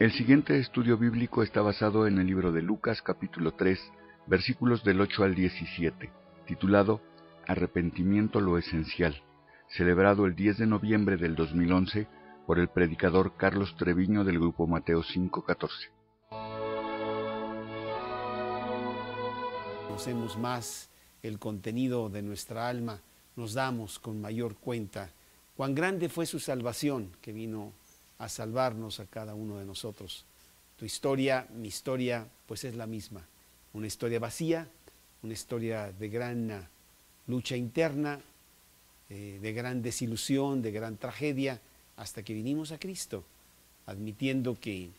El siguiente estudio bíblico está basado en el libro de Lucas capítulo 3, versículos del 8 al 17, titulado Arrepentimiento lo esencial, celebrado el 10 de noviembre del 2011 por el predicador Carlos Treviño del grupo Mateo 5:14. Conocemos más el contenido de nuestra alma, nos damos con mayor cuenta cuán grande fue su salvación que vino a salvarnos a cada uno de nosotros. Tu historia, mi historia, pues es la misma. Una historia vacía, una historia de gran lucha interna, de gran desilusión, de gran tragedia, hasta que vinimos a Cristo, admitiendo que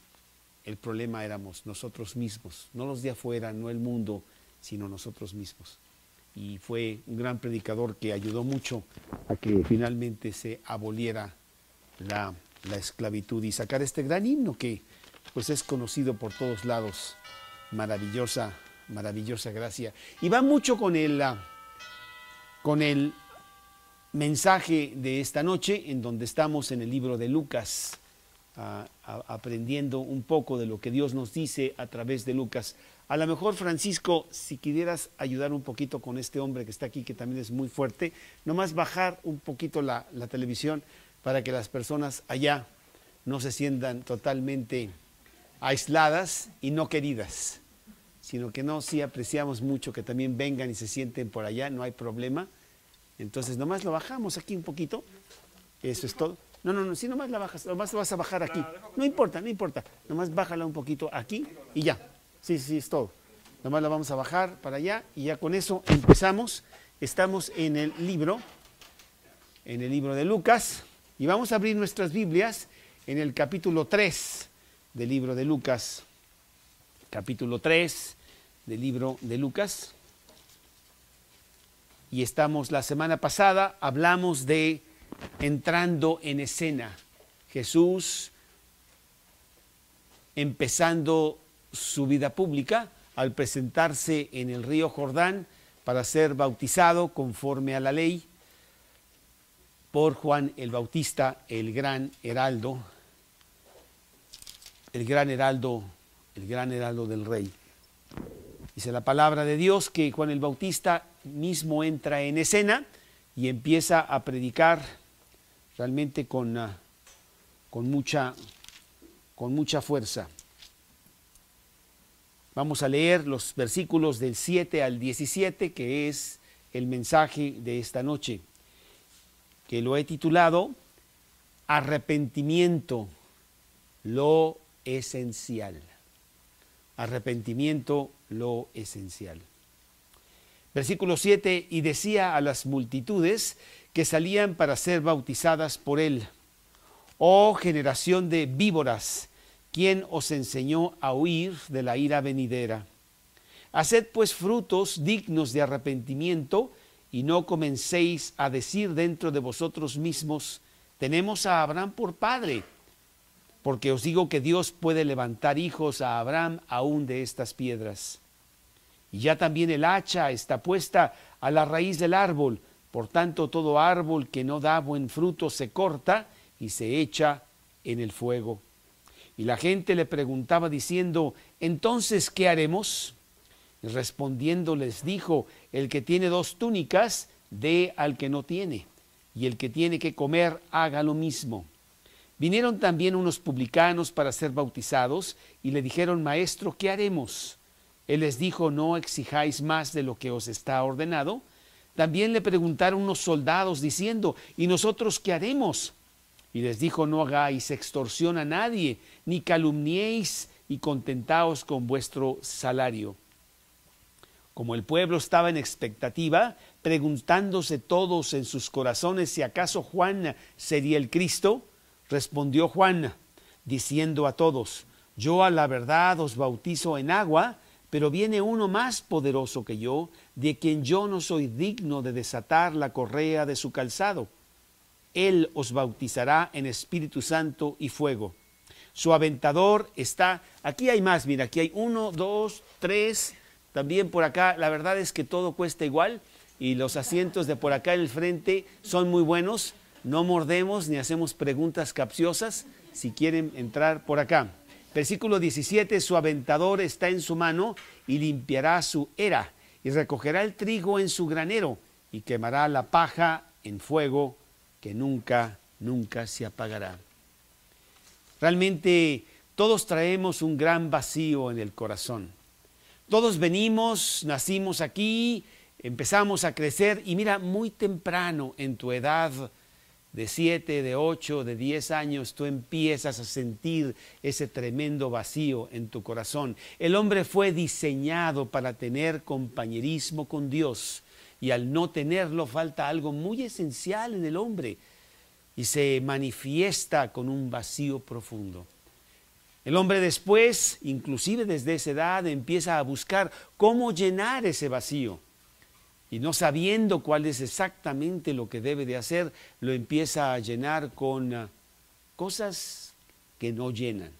el problema éramos nosotros mismos, no los de afuera, no el mundo, sino nosotros mismos. Y fue un gran predicador que ayudó mucho a que finalmente se aboliera la esclavitud y sacar este gran himno que pues es conocido por todos lados. Maravillosa gracia. Y va mucho con el mensaje de esta noche, en donde estamos en el libro de Lucas, aprendiendo un poco de lo que Dios nos dice a través de Lucas. A lo mejor, Francisco, si quisieras ayudar un poquito con este hombre que está aquí, que también es muy fuerte, nomás bajar un poquito la televisión para que las personas allá no se sientan totalmente aisladas y no queridas, sino que sí apreciamos mucho que también vengan y se sienten por allá, no hay problema. Entonces nomás lo bajamos aquí un poquito, eso es todo. No, si nomás la bajas, nomás lo vas a bajar aquí, no importa, nomás bájala un poquito aquí y ya, sí, es todo. Nomás la vamos a bajar para allá y ya con eso empezamos. Estamos en el libro de Lucas. Y vamos a abrir nuestras Biblias en el capítulo 3 del libro de Lucas. Capítulo 3 del libro de Lucas. Y la semana pasada hablamos de entrando en escena. Jesús empezando su vida pública al presentarse en el río Jordán para ser bautizado conforme a la ley por Juan el Bautista, el gran heraldo del rey. Dice la palabra de Dios que Juan el Bautista mismo entra en escena y empieza a predicar realmente con mucha fuerza. Vamos a leer los versículos del 7 al 17, que es el mensaje de esta noche, que lo he titulado Arrepentimiento, lo esencial. Arrepentimiento, lo esencial. Versículo 7, y decía a las multitudes que salían para ser bautizadas por él: oh generación de víboras, ¿quién os enseñó a huir de la ira venidera? Haced pues frutos dignos de arrepentimiento, y no comencéis a decir dentro de vosotros mismos: tenemos a Abraham por padre, porque os digo que Dios puede levantar hijos a Abraham aún de estas piedras. Y ya también el hacha está puesta a la raíz del árbol, por tanto todo árbol que no da buen fruto se corta y se echa en el fuego. Y la gente le preguntaba diciendo: ¿entonces qué haremos? Y respondiendo les dijo: el que tiene 2 túnicas, dé al que no tiene, y el que tiene que comer, haga lo mismo. Vinieron también unos publicanos para ser bautizados, y le dijeron: Maestro, ¿qué haremos? Él les dijo: no exijáis más de lo que os está ordenado. También le preguntaron unos soldados diciendo: ¿y nosotros qué haremos? Y les dijo: no hagáis extorsión a nadie, ni calumniéis, y contentaos con vuestro salario. Como el pueblo estaba en expectativa, preguntándose todos en sus corazones si acaso Juan sería el Cristo, respondió Juan, diciendo a todos: yo a la verdad os bautizo en agua, pero viene uno más poderoso que yo, de quien yo no soy digno de desatar la correa de su calzado. Él os bautizará en Espíritu Santo y fuego. Su aventador está, aquí hay más, mira, aquí hay 1, 2, 3, también por acá. La verdad es que todo cuesta igual y los asientos de por acá en el frente son muy buenos. No mordemos ni hacemos preguntas capciosas si quieren entrar por acá. Versículo 17, su aventador está en su mano y limpiará su era y recogerá el trigo en su granero y quemará la paja en fuego que nunca, nunca se apagará. Realmente todos traemos un gran vacío en el corazón. Todos venimos, nacimos aquí, empezamos a crecer y mira, muy temprano en tu edad de 7, de 8, de 10 años, tú empiezas a sentir ese tremendo vacío en tu corazón. El hombre fue diseñado para tener compañerismo con Dios y al no tenerlo falta algo muy esencial en el hombre y se manifiesta con un vacío profundo. El hombre después, inclusive desde esa edad, empieza a buscar cómo llenar ese vacío. Y no sabiendo cuál es exactamente lo que debe de hacer, lo empieza a llenar con cosas que no llenan.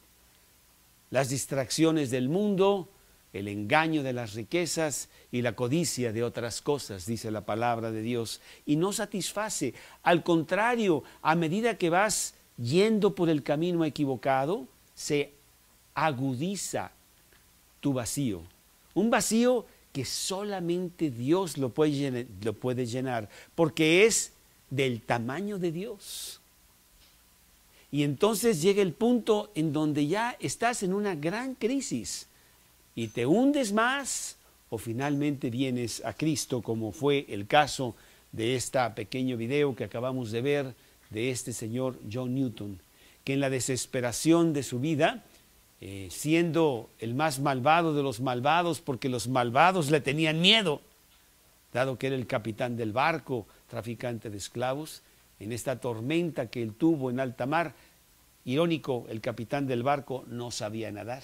Las distracciones del mundo, el engaño de las riquezas y la codicia de otras cosas, dice la palabra de Dios. Y no satisface. Al contrario, a medida que vas yendo por el camino equivocado, se agudiza tu vacío. Un vacío que solamente Dios lo puede llenar, porque es del tamaño de Dios. Y entonces llega el punto en donde ya estás en una gran crisis y te hundes más o finalmente vienes a Cristo, como fue el caso de este pequeño video que acabamos de ver de este señor John Newton, que en la desesperación de su vida, siendo el más malvado de los malvados, porque los malvados le tenían miedo, dado que era el capitán del barco, traficante de esclavos, en esta tormenta que él tuvo en alta mar, irónico, el capitán del barco no sabía nadar,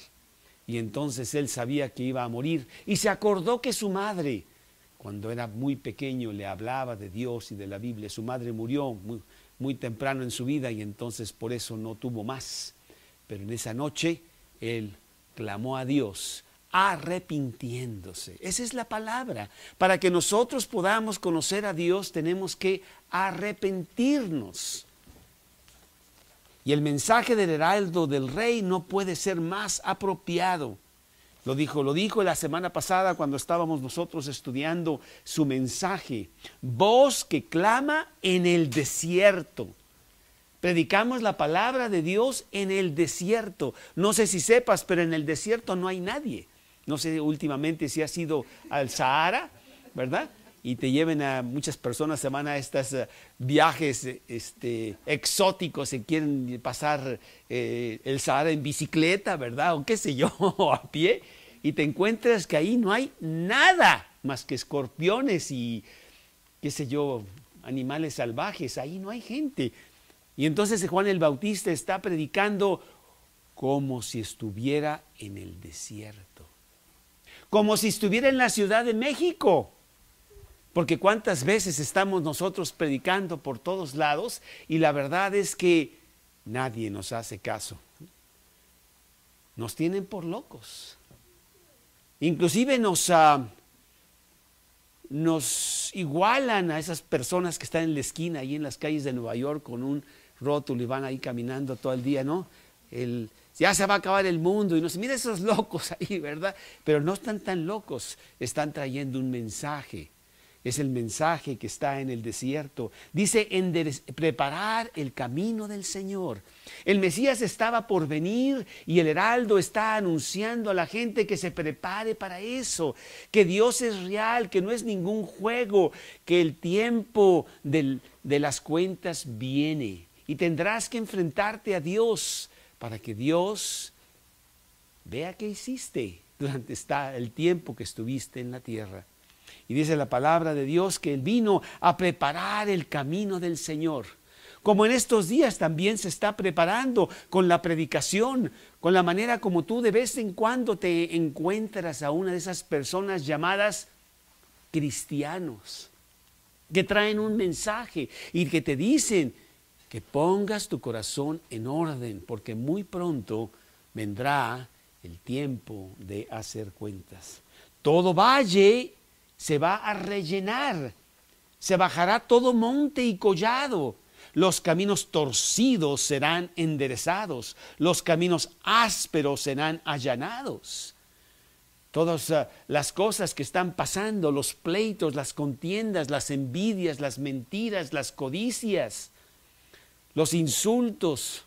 y entonces él sabía que iba a morir, y se acordó que su madre, cuando era muy pequeño, le hablaba de Dios y de la Biblia. Su madre murió muy temprano en su vida, y entonces por eso no tuvo más, pero en esa noche él clamó a Dios, arrepintiéndose. Esa es la palabra. Para que nosotros podamos conocer a Dios, tenemos que arrepentirnos. Y el mensaje del heraldo del rey no puede ser más apropiado. Lo dijo la semana pasada cuando estábamos nosotros estudiando su mensaje. Voz que clama en el desierto. Predicamos la palabra de Dios en el desierto. No sé si sepas, pero en el desierto no hay nadie. No sé últimamente si has ido al Sahara, ¿verdad? Y te lleven a muchas personas, se van a estos viajes exóticos, se quieren pasar el Sahara en bicicleta, ¿verdad? O qué sé yo, a pie. Y te encuentras que ahí no hay nada más que escorpiones y, qué sé yo, animales salvajes. Ahí no hay gente. Y entonces Juan el Bautista está predicando como si estuviera en el desierto, como si estuviera en la Ciudad de México, porque cuántas veces estamos nosotros predicando por todos lados y la verdad es que nadie nos hace caso. Nos tienen por locos. Inclusive nos igualan a esas personas que están en la esquina, ahí en las calles de Nueva York, con un rótulo y van ahí caminando todo el día, ¿no? Ya se va a acabar el mundo y no sé, mira esos locos ahí, ¿verdad? Pero no están tan locos, están trayendo un mensaje. Es el mensaje que está en el desierto. Dice, preparar el camino del Señor. El Mesías estaba por venir y el heraldo está anunciando a la gente que se prepare para eso, que Dios es real, que no es ningún juego, que el tiempo de las cuentas viene y tendrás que enfrentarte a Dios para que Dios vea qué hiciste durante el tiempo que estuviste en la tierra. Y dice la palabra de Dios que Él vino a preparar el camino del Señor. Como en estos días también se está preparando con la predicación, con la manera como tú de vez en cuando te encuentras a una de esas personas llamadas cristianos, que traen un mensaje y que te dicen que pongas tu corazón en orden, porque muy pronto vendrá el tiempo de hacer cuentas. Todo valle se va a rellenar, se bajará todo monte y collado, Los caminos torcidos serán enderezados. Los caminos ásperos serán allanados. Todas las cosas que están pasando, los pleitos, las contiendas, las envidias, las mentiras, las codicias, los insultos,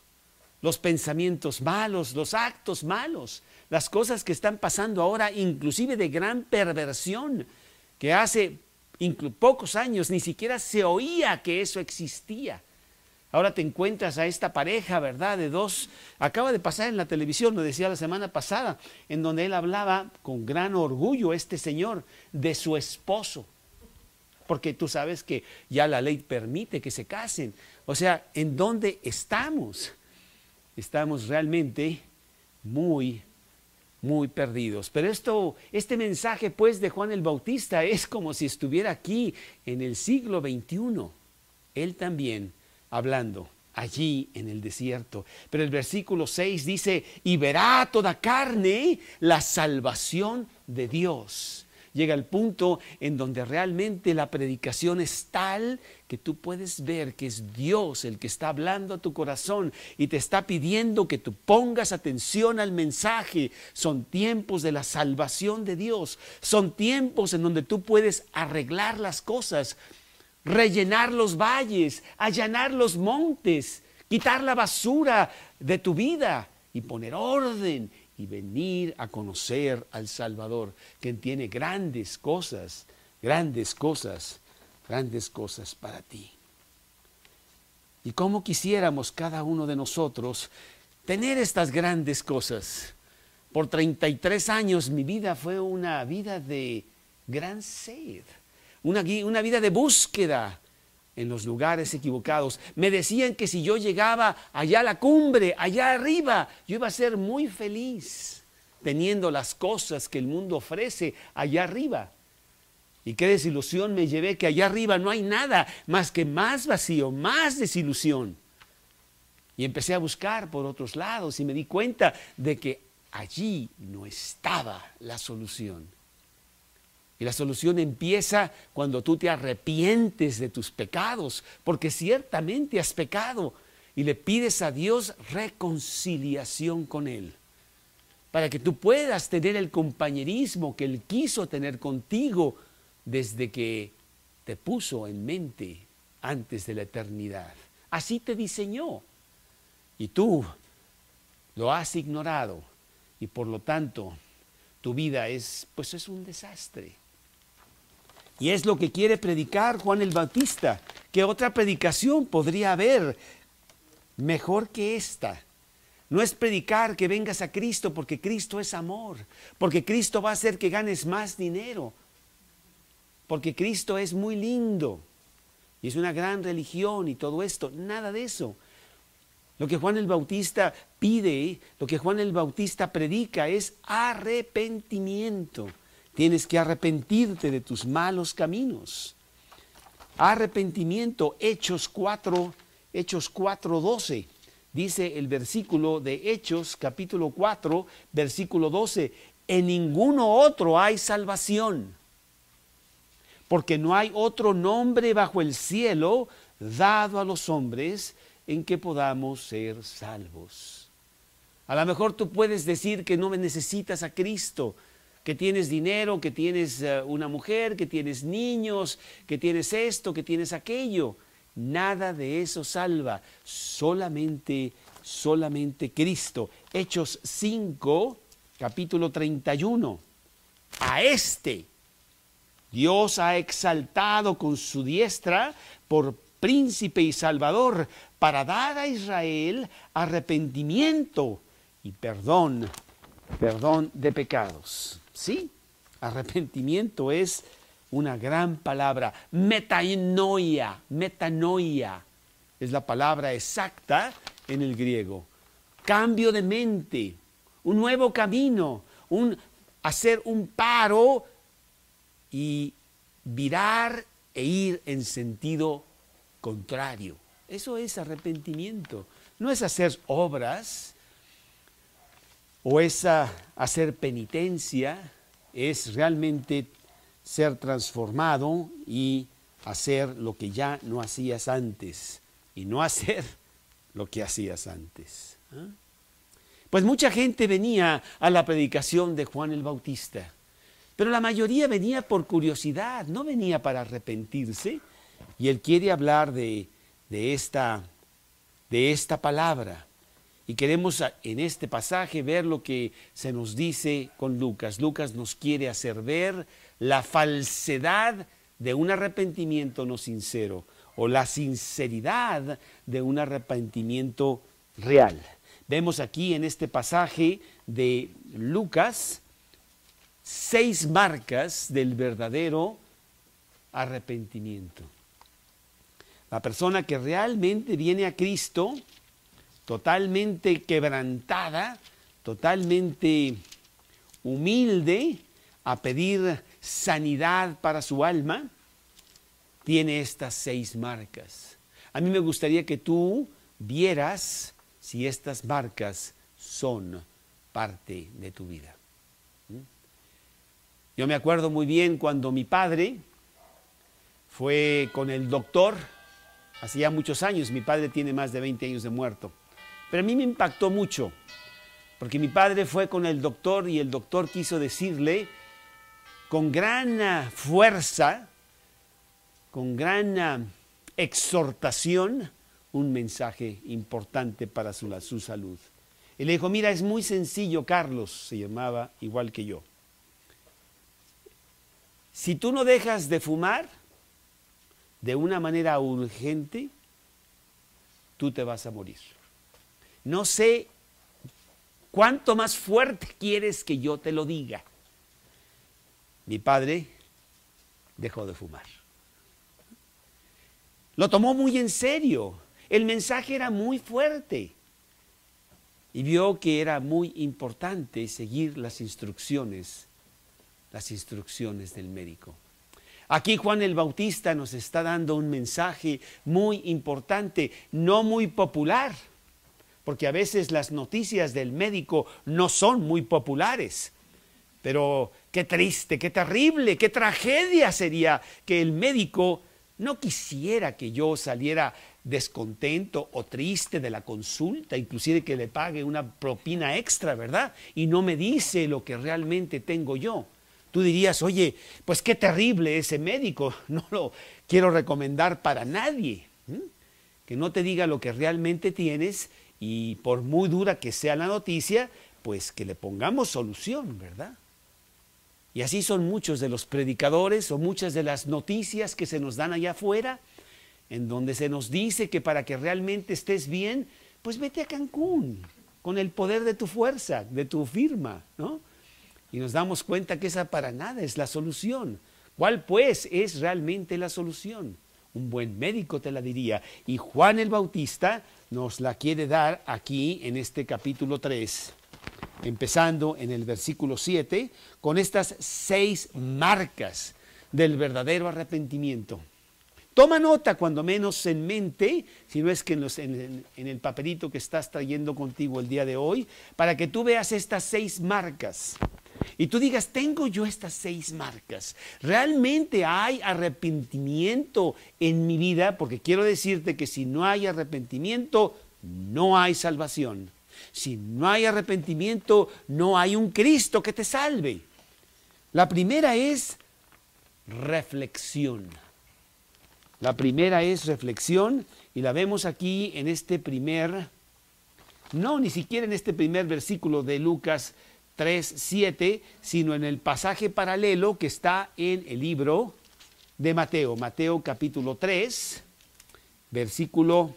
los pensamientos malos, los actos malos, las cosas que están pasando ahora, inclusive de gran perversión, que hace pocos años ni siquiera se oía que eso existía. Ahora te encuentras a esta pareja, ¿verdad? De dos, acaba de pasar en la televisión, lo decía la semana pasada, en donde él hablaba con gran orgullo, este señor, de su esposo. Porque tú sabes que ya la ley permite que se casen. O sea, ¿en dónde estamos? Estamos realmente muy perdidos. Pero este mensaje pues de Juan el Bautista es como si estuviera aquí en el siglo XXI. Él también hablando allí en el desierto. Pero el versículo 6 dice, y verá toda carne la salvación de Dios. Llega el punto en donde realmente la predicación es tal que tú puedes ver que es Dios el que está hablando a tu corazón y te está pidiendo que tú pongas atención al mensaje. Son tiempos de la salvación de Dios. Son tiempos en donde tú puedes arreglar las cosas, rellenar los valles, allanar los montes, quitar la basura de tu vida y poner orden y venir a conocer al Salvador, que tiene grandes cosas para ti. Y cómo quisiéramos cada uno de nosotros tener estas grandes cosas. Por 33 años mi vida fue una vida de gran sed, una vida de búsqueda en los lugares equivocados. Me decían que si yo llegaba allá a la cumbre, allá arriba, yo iba a ser muy feliz teniendo las cosas que el mundo ofrece allá arriba. Y qué desilusión me llevé, que allá arriba no hay nada más que más vacío, más desilusión. Y empecé a buscar por otros lados y me di cuenta de que allí no estaba la solución. Y la solución empieza cuando tú te arrepientes de tus pecados, porque ciertamente has pecado y le pides a Dios reconciliación con Él, para que tú puedas tener el compañerismo que Él quiso tener contigo desde que te puso en mente antes de la eternidad. Así te diseñó y tú lo has ignorado y por lo tanto tu vida es un desastre. Y es lo que quiere predicar Juan el Bautista. ¿Qué otra predicación podría haber mejor que esta? No es predicar que vengas a Cristo porque Cristo es amor, porque Cristo va a hacer que ganes más dinero, porque Cristo es muy lindo y es una gran religión y todo esto. Nada de eso. Lo que Juan el Bautista pide, lo que Juan el Bautista predica es arrepentimiento. Tienes que arrepentirte de tus malos caminos. Arrepentimiento, Hechos 4:12. Dice el versículo de Hechos, capítulo 4, versículo 12. En ninguno otro hay salvación, porque no hay otro nombre bajo el cielo dado a los hombres en que podamos ser salvos. A lo mejor tú puedes decir que no necesitas a Cristo, que tienes dinero, que tienes una mujer, que tienes niños, que tienes esto, que tienes aquello. Nada de eso salva, solamente Cristo. Hechos 5, capítulo 31. A este Dios ha exaltado con su diestra por príncipe y salvador, para dar a Israel arrepentimiento y perdón de pecados. Sí, arrepentimiento es una gran palabra. Metanoia es la palabra exacta en el griego. Cambio de mente, un nuevo camino, hacer un paro y virar e ir en sentido contrario. Eso es arrepentimiento. No es hacer obras o es hacer penitencia, es realmente ser transformado y hacer lo que ya no hacías antes. y no hacer lo que hacías antes. Pues mucha gente venía a la predicación de Juan el Bautista, pero la mayoría venía por curiosidad, no venía para arrepentirse, y él quiere hablar de esta palabra. Y queremos en este pasaje ver lo que se nos dice con Lucas. Lucas nos quiere hacer ver la falsedad de un arrepentimiento no sincero o la sinceridad de un arrepentimiento real. Vemos aquí en este pasaje de Lucas 6 marcas del verdadero arrepentimiento. La persona que realmente viene a Cristo totalmente quebrantada, totalmente humilde a pedir sanidad para su alma, tiene estas 6 marcas. A mí me gustaría que tú vieras si estas marcas son parte de tu vida. Yo me acuerdo muy bien cuando mi padre fue con el doctor, hace ya muchos años, mi padre tiene más de 20 años de muerto. Pero a mí me impactó mucho, porque mi padre fue con el doctor y el doctor quiso decirle con gran fuerza, con gran exhortación, un mensaje importante para su salud. Y le dijo, mira, es muy sencillo, Carlos, se llamaba igual que yo. Si tú no dejas de fumar de una manera urgente, tú te vas a morir. No sé cuánto más fuerte quieres que yo te lo diga. Mi padre dejó de fumar. Lo tomó muy en serio. El mensaje era muy fuerte. Y vio que era muy importante seguir las instrucciones del médico. Aquí Juan el Bautista nos está dando un mensaje muy importante, no muy popular, porque a veces las noticias del médico no son muy populares. Pero qué triste, qué terrible, qué tragedia sería que el médico no quisiera que yo saliera descontento o triste de la consulta, inclusive que le pague una propina extra, ¿verdad? Y no me dice lo que realmente tengo yo. Tú dirías, oye, pues qué terrible ese médico, no lo quiero recomendar para nadie. Que no te diga lo que realmente tienes y por muy dura que sea la noticia, pues que le pongamos solución, ¿verdad? Y así son muchos de los predicadores o muchas de las noticias que se nos dan allá afuera, en donde se nos dice que para que realmente estés bien, pues vete a Cancún, con el poder de tu fuerza, de tu firma, ¿no? Y nos damos cuenta que esa para nada es la solución. ¿Cuál pues es realmente la solución? Un buen médico te la diría. Y Juan el Bautista nos la quiere dar aquí en este capítulo 3, empezando en el versículo 7, con estas 6 marcas del verdadero arrepentimiento. Toma nota cuando menos en mente, si no es que en el papelito que estás trayendo contigo el día de hoy, para que tú veas estas 6 marcas. Y tú digas, tengo yo estas 6 marcas. ¿Realmente hay arrepentimiento en mi vida? Porque quiero decirte que si no hay arrepentimiento, no hay salvación. Si no hay arrepentimiento, no hay un Cristo que te salve. La primera es reflexión. La primera es reflexión y la vemos aquí en este ni siquiera en este primer versículo de Lucas 3:7, sino en el pasaje paralelo que está en el libro de Mateo. Mateo capítulo 3, versículo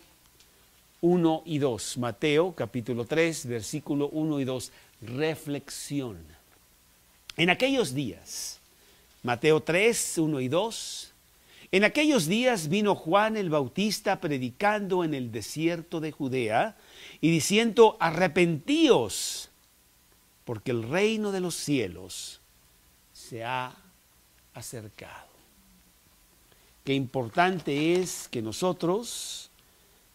1 y 2. Mateo capítulo 3, versículo 1 y 2. Reflexión. En aquellos días, Mateo 3, 1 y 2. En aquellos días vino Juan el Bautista predicando en el desierto de Judea y diciendo, arrepentíos, porque el reino de los cielos se ha acercado. Qué importante es que nosotros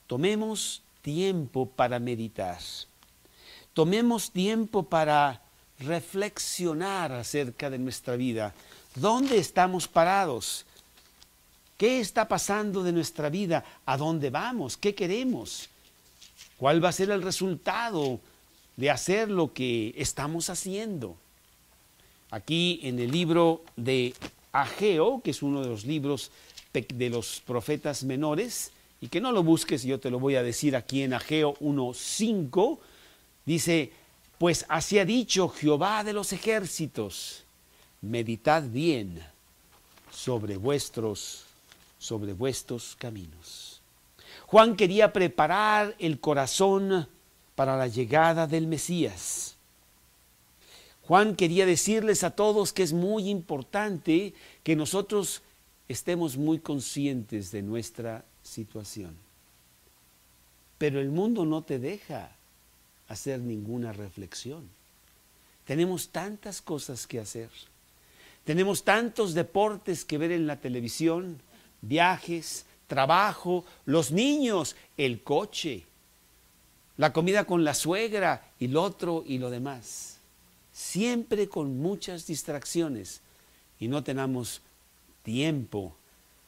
tomemos tiempo para meditar, tomemos tiempo para reflexionar acerca de nuestra vida. ¿Dónde estamos parados? ¿Qué está pasando de nuestra vida? ¿A dónde vamos? ¿Qué queremos? ¿Cuál va a ser el resultado de hacer lo que estamos haciendo? Aquí en el libro de Ageo, que es uno de los libros de los profetas menores, y que no lo busques, yo te lo voy a decir aquí en Ageo 1:5, dice: pues así ha dicho Jehová de los ejércitos, meditad bien sobre vuestros caminos. Juan quería preparar el corazón para la llegada del Mesías. Juan quería decirles a todos que es muy importante que nosotros estemos muy conscientes de nuestra situación. Pero el mundo no te deja hacer ninguna reflexión. Tenemos tantas cosas que hacer. Tenemos tantos deportes que ver en la televisión, viajes, trabajo, los niños, el coche, la comida con la suegra y lo otro y lo demás. Siempre con muchas distracciones y no tenemos tiempo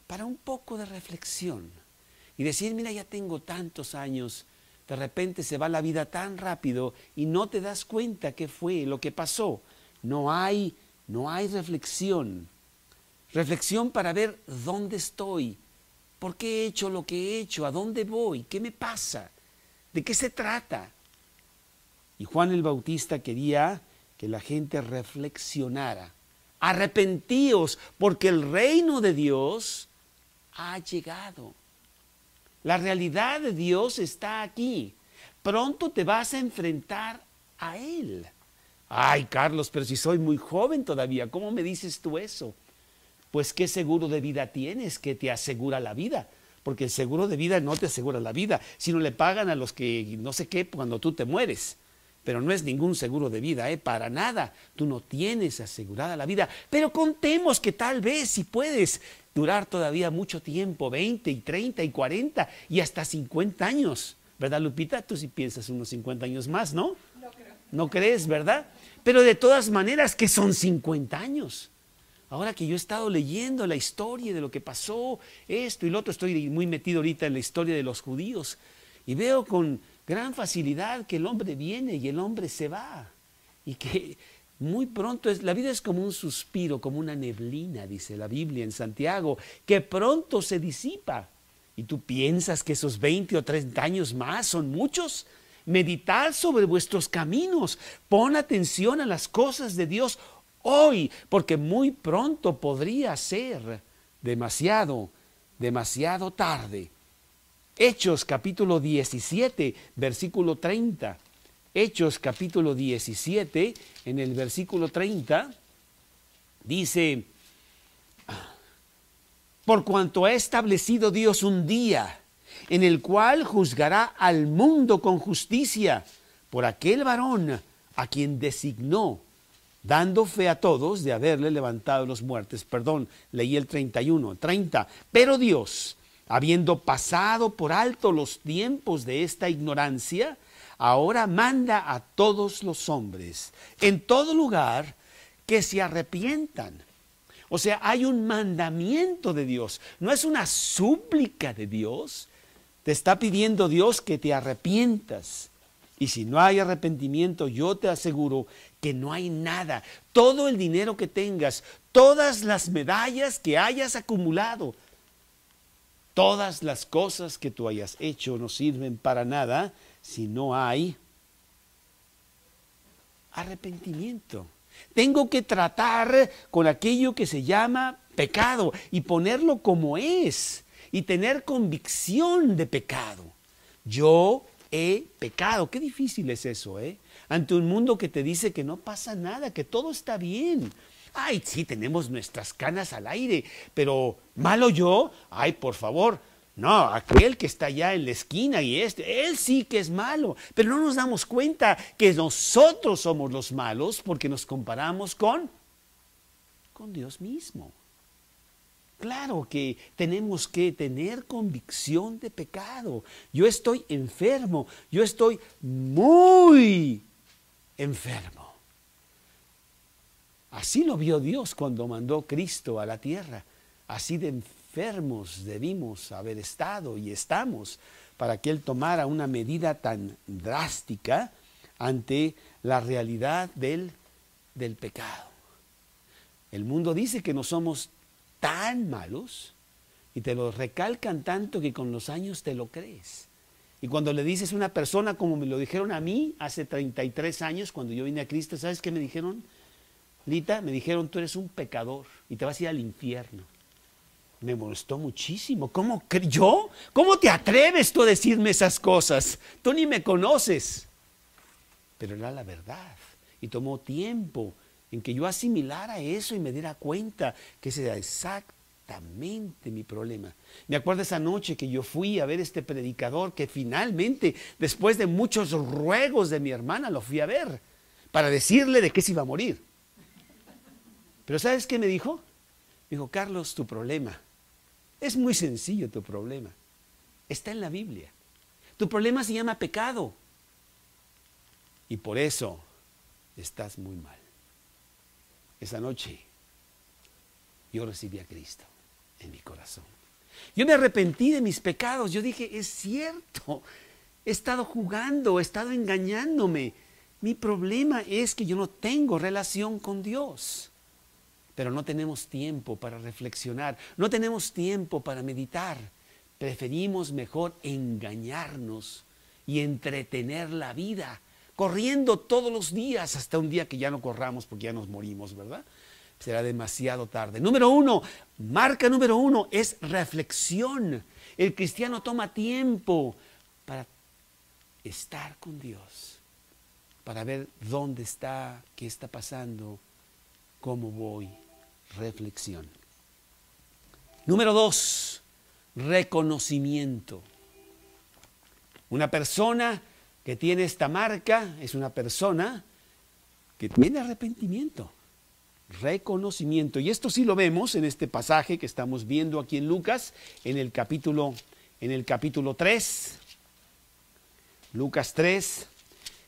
para un poco de reflexión y decir: mira, ya tengo tantos años, de repente se va la vida tan rápido y no te das cuenta qué fue lo que pasó. No hay reflexión. Reflexión para ver dónde estoy, por qué he hecho lo que he hecho, a dónde voy, qué me pasa, de qué se trata. Y Juan el Bautista quería que la gente reflexionara. Arrepentíos, porque el reino de Dios ha llegado. La realidad de Dios está aquí. Pronto te vas a enfrentar a Él. Ay, Carlos, pero si soy muy joven todavía, ¿cómo me dices tú eso? Pues ¿qué seguro de vida tienes que te asegura la vida? Porque el seguro de vida no te asegura la vida, sino le pagan a los que no sé qué cuando tú te mueres. Pero no es ningún seguro de vida, para nada. Tú no tienes asegurada la vida. Pero contemos que tal vez si puedes durar todavía mucho tiempo, 20 y 30 y 40 y hasta 50 años. ¿Verdad, Lupita? Tú sí piensas unos 50 años más, ¿no? No creo. ¿No crees, verdad? Pero de todas maneras que son 50 años. Ahora que yo he estado leyendo la historia de lo que pasó, esto y lo otro, estoy muy metido ahorita en la historia de los judíos y veo con gran facilidad que el hombre viene y el hombre se va y que muy pronto la vida es como un suspiro, como una neblina, dice la Biblia en Santiago, que pronto se disipa. ¿Y tú piensas que esos 20 o 30 años más son muchos? Meditad sobre vuestros caminos, pon atención a las cosas de Dios hoy, porque muy pronto podría ser demasiado tarde. Hechos capítulo 17, versículo 30. Hechos capítulo 17, en el versículo 30, dice: por cuanto ha establecido Dios un día en el cual juzgará al mundo con justicia por aquel varón a quien designó, dando fe a todos de haberle levantado los muertos. Perdón, leí el 31, 30. Pero Dios, habiendo pasado por alto los tiempos de esta ignorancia, ahora manda a todos los hombres, en todo lugar, que se arrepientan. O sea, hay un mandamiento de Dios, no es una súplica de Dios. Te está pidiendo Dios que te arrepientas. Y si no hay arrepentimiento, yo te aseguro que no hay nada. Todo el dinero que tengas, todas las medallas que hayas acumulado, todas las cosas que tú hayas hecho no sirven para nada si no hay arrepentimiento. Tengo que tratar con aquello que se llama pecado y ponerlo como es y tener convicción de pecado. Yo he pecado. Qué difícil es eso, ante un mundo que te dice que no pasa nada, que todo está bien. Ay, sí, tenemos nuestras canas al aire, pero ¿malo yo? Ay, por favor, no, aquel que está allá en la esquina y él sí que es malo. Pero no nos damos cuenta que nosotros somos los malos porque nos comparamos con Dios mismo. Claro que tenemos que tener convicción de pecado. Yo estoy enfermo, yo estoy muy enfermo. Así lo vio Dios cuando mandó Cristo a la tierra. Así de enfermos debimos haber estado y estamos para que Él tomara una medida tan drástica ante la realidad del pecado. El mundo dice que no somos tan malos y te lo recalcan tanto que con los años te lo crees. Y cuando le dices a una persona, como me lo dijeron a mí hace 33 años cuando yo vine a Cristo, ¿sabes qué me dijeron? Lita, me dijeron, tú eres un pecador y te vas a ir al infierno. Me molestó muchísimo. ¿Cómo yo? ¿Cómo te atreves tú a decirme esas cosas? Tú ni me conoces. Pero era la verdad. Y tomó tiempo en que yo asimilara eso y me diera cuenta que ese era exactamente mi problema. Me acuerdo esa noche que yo fui a ver este predicador que finalmente, después de muchos ruegos de mi hermana, lo fui a ver para decirle de qué se iba a morir. Pero ¿sabes qué me dijo? Me dijo, Carlos, tu problema es muy sencillo, tu problema está en la Biblia. Tu problema se llama pecado y por eso estás muy mal. Esa noche yo recibí a Cristo en mi corazón. Yo me arrepentí de mis pecados. Yo dije, es cierto, he estado jugando, he estado engañándome. Mi problema es que yo no tengo relación con Dios. Pero no tenemos tiempo para reflexionar, no tenemos tiempo para meditar. Preferimos mejor engañarnos y entretener la vida, corriendo todos los días hasta un día que ya no corramos porque ya nos morimos, ¿verdad? Será demasiado tarde. Número 1, marca número 1 es reflexión. El cristiano toma tiempo para estar con Dios, para ver dónde está, qué está pasando, cómo voy. Reflexión. Número 2, reconocimiento. Una persona que tiene esta marca es una persona que tiene arrepentimiento, reconocimiento. Y esto sí lo vemos en este pasaje que estamos viendo aquí en Lucas, en el capítulo 3, Lucas 3,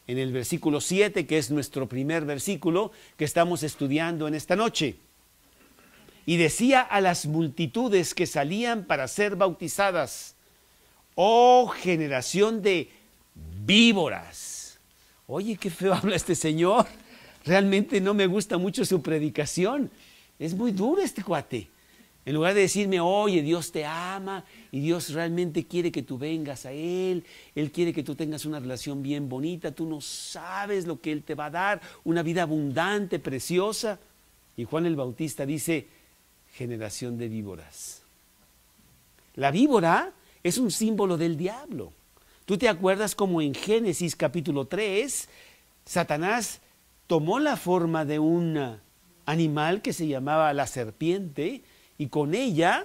en el versículo 7, que es nuestro primer versículo que estamos estudiando en esta noche. Y decía a las multitudes que salían para ser bautizadas, oh generación de víboras. Oye, qué feo habla este señor. Realmente no me gusta mucho su predicación. Es muy duro este cuate. En lugar de decirme, oye, Dios te ama y Dios realmente quiere que tú vengas a Él. Él quiere que tú tengas una relación bien bonita. Tú no sabes lo que Él te va a dar. Una vida abundante, preciosa. Y Juan el Bautista dice, generación de víboras. La víbora es un símbolo del diablo. ¿Tú te acuerdas cómo en Génesis capítulo 3, Satanás tomó la forma de un animal que se llamaba la serpiente y con ella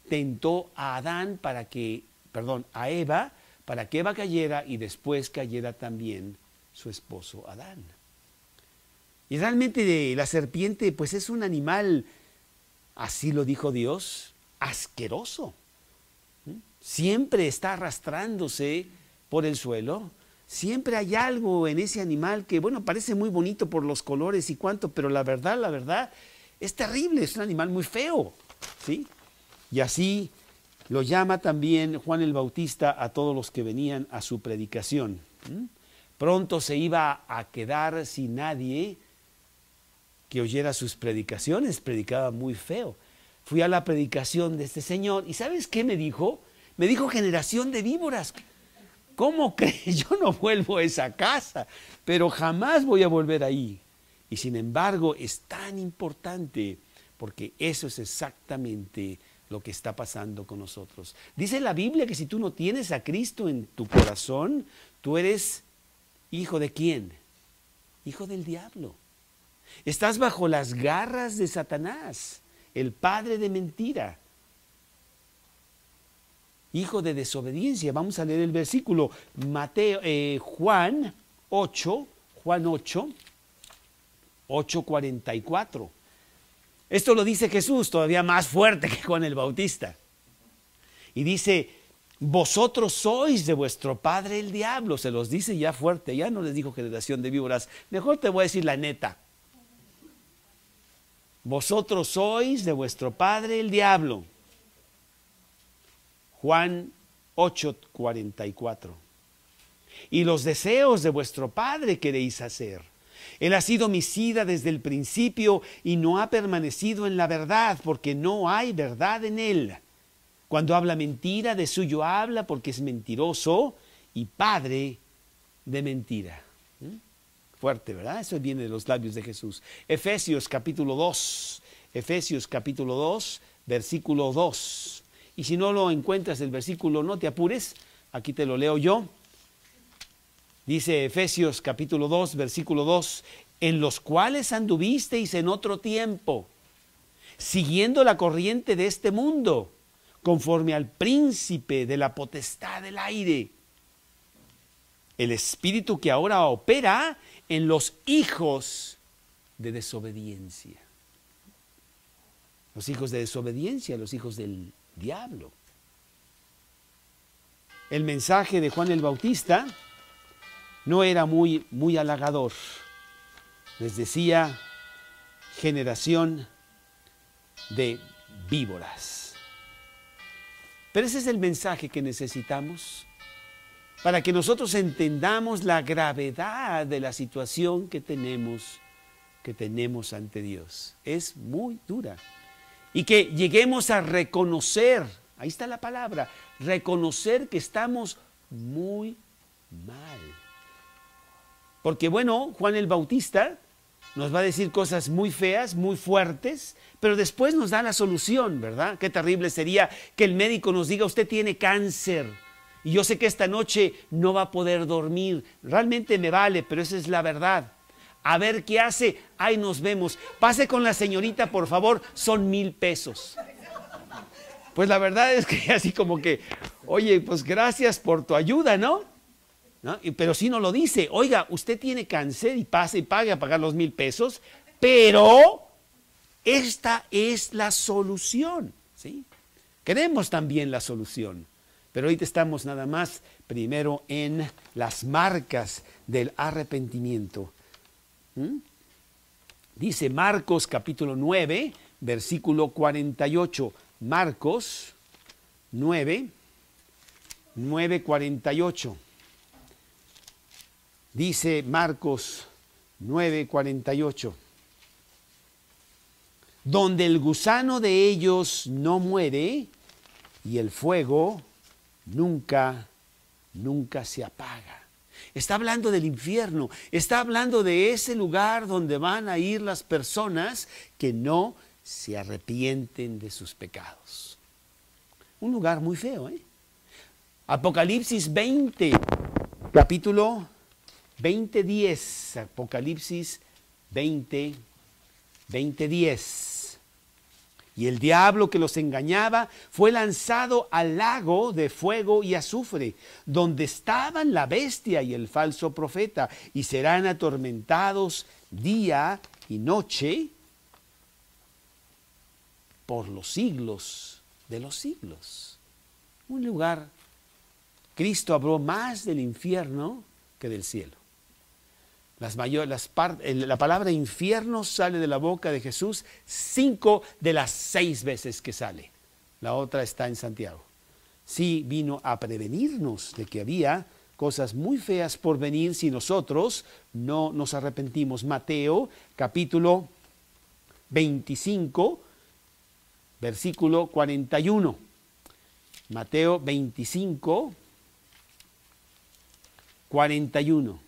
tentó a a Eva, para que Eva cayera y después cayera también su esposo Adán? Y realmente la serpiente pues es un animal, así lo dijo Dios, asqueroso. Siempre está arrastrándose por el suelo. Siempre hay algo en ese animal que, bueno, parece muy bonito por los colores y cuánto, pero la verdad, es terrible, es un animal muy feo, ¿sí? Y así lo llama también Juan el Bautista a todos los que venían a su predicación. Pronto se iba a quedar sin nadie que oyera sus predicaciones, predicaba muy feo. Fui a la predicación de este señor y ¿sabes qué me dijo? Me dijo generación de víboras. ¿Cómo crees? Yo no vuelvo a esa casa, pero jamás voy a volver ahí. Y sin embargo es tan importante porque eso es exactamente lo que está pasando con nosotros. Dice la Biblia que si tú no tienes a Cristo en tu corazón, tú eres hijo de ¿quién? Hijo del diablo. Estás bajo las garras de Satanás, el padre de mentira. Hijo de desobediencia. Vamos a leer el versículo. Juan 8, 8:44. Esto lo dice Jesús, todavía más fuerte que Juan el Bautista. Y dice, vosotros sois de vuestro padre el diablo. Se los dice ya fuerte, ya no les dijo generación de víboras. Mejor te voy a decir la neta. Vosotros sois de vuestro padre el diablo, Juan 8:44. Y los deseos de vuestro Padre queréis hacer. Él ha sido homicida desde el principio y no ha permanecido en la verdad, porque no hay verdad en él. Cuando habla mentira, de suyo habla, porque es mentiroso y padre de mentira. Fuerte, ¿verdad? Eso viene de los labios de Jesús. Efesios capítulo 2, versículo 2. Y si no lo encuentras el versículo, no te apures, aquí te lo leo yo. Dice Efesios capítulo 2, versículo 2, en los cuales anduvisteis en otro tiempo, siguiendo la corriente de este mundo, conforme al príncipe de la potestad del aire, el espíritu que ahora opera en los hijos de desobediencia. Los hijos de desobediencia, los hijos del diablo. El mensaje de Juan el Bautista no era muy halagador. Les decía, generación de víboras. Pero ese es el mensaje que necesitamos para que nosotros entendamos la gravedad de la situación que tenemos ante Dios. Es muy dura. Y que lleguemos a reconocer, ahí está la palabra, reconocer que estamos muy mal. Porque bueno, Juan el Bautista nos va a decir cosas muy feas, muy fuertes, pero después nos da la solución, ¿verdad? Qué terrible sería que el médico nos diga, usted tiene cáncer, y yo sé que esta noche no va a poder dormir. Realmente me vale, pero esa es la verdad. A ver qué hace, ahí nos vemos. Pase con la señorita, por favor, son 1,000 pesos. Pues la verdad es que así como que, oye, pues gracias por tu ayuda, ¿no? Pero si no lo dice, oiga, usted tiene cáncer y pase y pague a pagar los 1,000 pesos, pero esta es la solución, ¿sí? Queremos también la solución, pero ahorita estamos nada más primero en las marcas del arrepentimiento. Dice Marcos capítulo 9, versículo 48. Marcos 9, 48. Dice Marcos 9:48, donde el gusano de ellos no muere y el fuego nunca se apaga. Está hablando del infierno, está hablando de ese lugar donde van a ir las personas que no se arrepienten de sus pecados. Un lugar muy feo, ¿eh? Apocalipsis 20, capítulo 20:10, Apocalipsis 20:10. Y el diablo que los engañaba fue lanzado al lago de fuego y azufre, donde estaban la bestia y el falso profeta, y serán atormentados día y noche por los siglos de los siglos. Un lugar, Cristo habló más del infierno que del cielo. La palabra infierno sale de la boca de Jesús 5 de las 6 veces que sale. La otra está en Santiago. Sí vino a prevenirnos de que había cosas muy feas por venir si nosotros no nos arrepentimos. Mateo capítulo 25, versículo 41. Mateo 25, 41.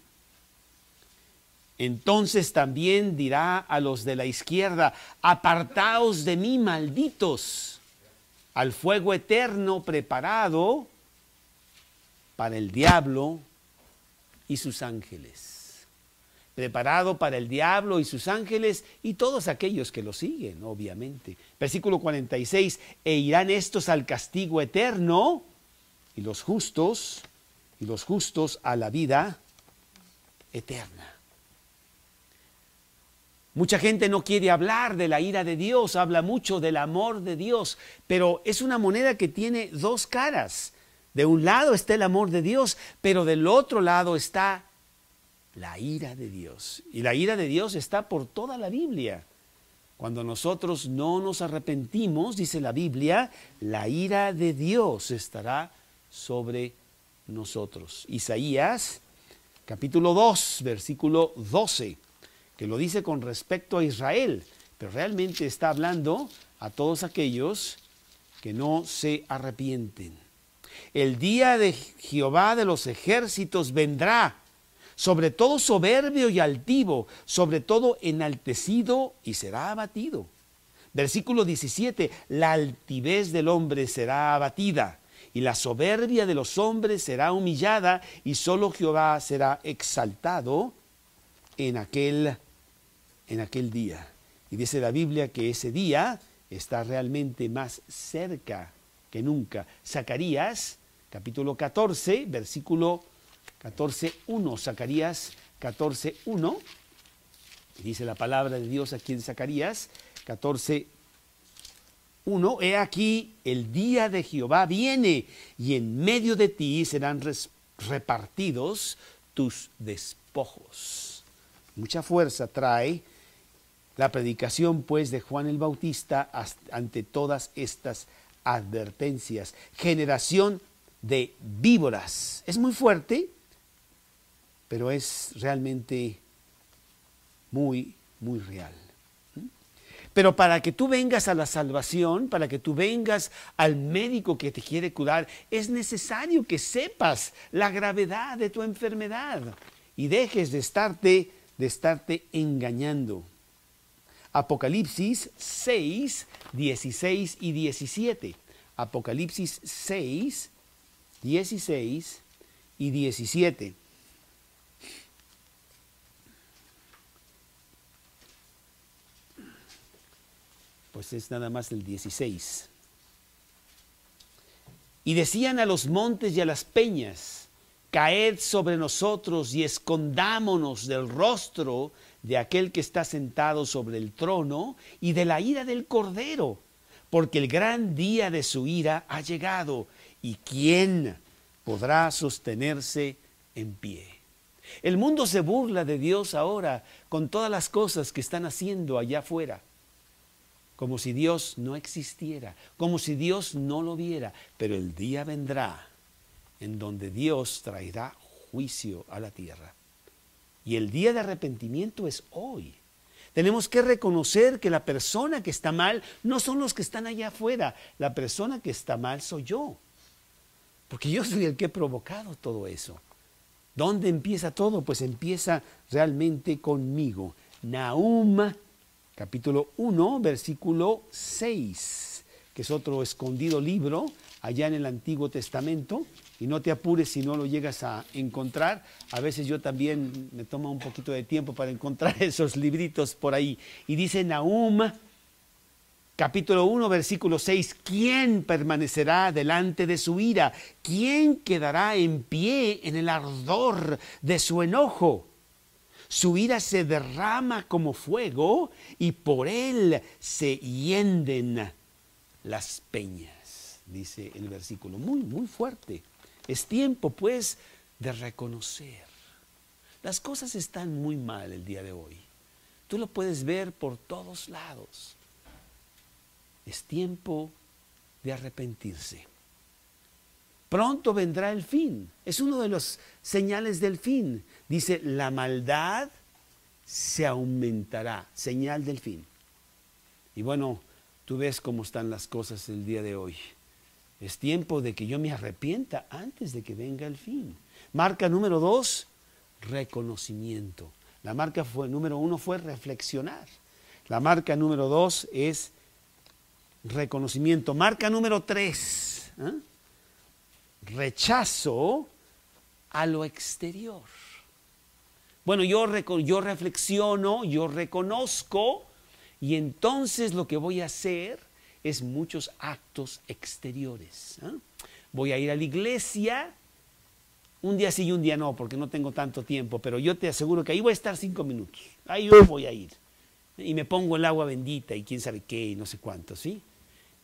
Entonces también dirá a los de la izquierda, apartaos de mí, malditos, al fuego eterno preparado para el diablo y sus ángeles. Preparado para el diablo y sus ángeles y todos aquellos que lo siguen, obviamente. Versículo 46, e irán estos al castigo eterno y los justos a la vida eterna. Mucha gente no quiere hablar de la ira de Dios, habla mucho del amor de Dios, pero es una moneda que tiene dos caras. De un lado está el amor de Dios, pero del otro lado está la ira de Dios. Y la ira de Dios está por toda la Biblia. Cuando nosotros no nos arrepentimos, dice la Biblia, la ira de Dios estará sobre nosotros. Isaías, capítulo 2, versículo 12, que lo dice con respecto a Israel, pero realmente está hablando a todos aquellos que no se arrepienten. El día de Jehová de los ejércitos vendrá sobre todo soberbio y altivo, sobre todo enaltecido y será abatido. Versículo 17, la altivez del hombre será abatida y la soberbia de los hombres será humillada y solo Jehová será exaltado en aquel día. Y dice la Biblia que ese día está realmente más cerca que nunca. Zacarías, capítulo 14, versículo 14:1, Zacarías 14:1, dice la palabra de Dios aquí en Zacarías 14:1, he aquí el día de Jehová viene y en medio de ti serán repartidos tus despojos. Mucha fuerza trae la predicación pues de Juan el Bautista ante todas estas advertencias. Generación de víboras. Es muy fuerte, pero es realmente muy, muy real. Pero para que tú vengas a la salvación, para que tú vengas al médico que te quiere curar, es necesario que sepas la gravedad de tu enfermedad y dejes de estarte engañando. Apocalipsis 6, 16 y 17. Apocalipsis 6, 16 y 17. Pues es nada más el 16. Y decían a los montes y a las peñas, caed sobre nosotros y escondámonos del rostro de aquel que está sentado sobre el trono y de la ira del Cordero, porque el gran día de su ira ha llegado, y ¿quién podrá sostenerse en pie? El mundo se burla de Dios ahora con todas las cosas que están haciendo allá afuera, como si Dios no existiera, como si Dios no lo viera. Pero el día vendrá en donde Dios traerá juicio a la tierra. Y el día de arrepentimiento es hoy. Tenemos que reconocer que la persona que está mal no son los que están allá afuera. La persona que está mal soy yo. Porque yo soy el que he provocado todo eso. ¿Dónde empieza todo? Pues empieza realmente conmigo. Nahum, capítulo 1, versículo 6, que es otro escondido libro allá en el Antiguo Testamento. Y no te apures si no lo llegas a encontrar. A veces yo también me toma un poquito de tiempo para encontrar esos libritos por ahí. Y dice Nahum, capítulo 1, versículo 6, ¿quién permanecerá delante de su ira? ¿Quién quedará en pie en el ardor de su enojo? Su ira se derrama como fuego y por él se hienden las peñas, dice el versículo. Muy, muy fuerte. Es tiempo, pues, de reconocer. Las cosas están muy mal el día de hoy. Tú lo puedes ver por todos lados. Es tiempo de arrepentirse. Pronto vendrá el fin. Es uno de los señales del fin. Dice, la maldad se aumentará. Señal del fin. Y bueno, tú ves cómo están las cosas el día de hoy. Es tiempo de que yo me arrepienta antes de que venga el fin. Marca número 2, reconocimiento. La marca número 1 fue reflexionar. La marca número 2 es reconocimiento. Marca número 3, rechazo a lo exterior. Bueno, yo reflexiono, yo reconozco, y entonces lo que voy a hacer es muchos actos exteriores. Voy a ir a la iglesia, un día sí y un día no, porque no tengo tanto tiempo, pero yo te aseguro que ahí voy a estar 5 minutos. Ahí yo voy a ir. Y me pongo el agua bendita y quién sabe qué y no sé cuánto, ¿sí?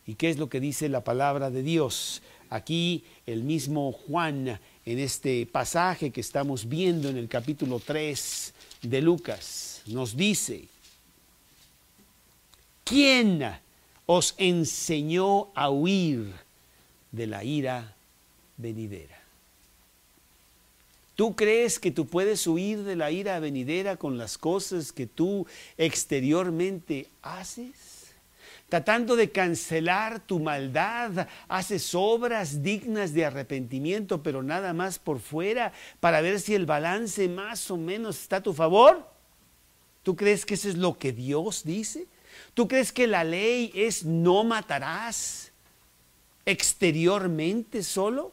¿Y qué es lo que dice la palabra de Dios? Aquí el mismo Juan, en este pasaje que estamos viendo en el capítulo 3 de Lucas, nos dice, ¿quién os enseñó a huir de la ira venidera? ¿Tú crees que tú puedes huir de la ira venidera con las cosas que tú exteriormente haces? Tratando de cancelar tu maldad, haces obras dignas de arrepentimiento, pero nada más por fuera, para ver si el balance más o menos está a tu favor. ¿Tú crees que eso es lo que Dios dice? ¿Tú crees que la ley es no matarás exteriormente solo?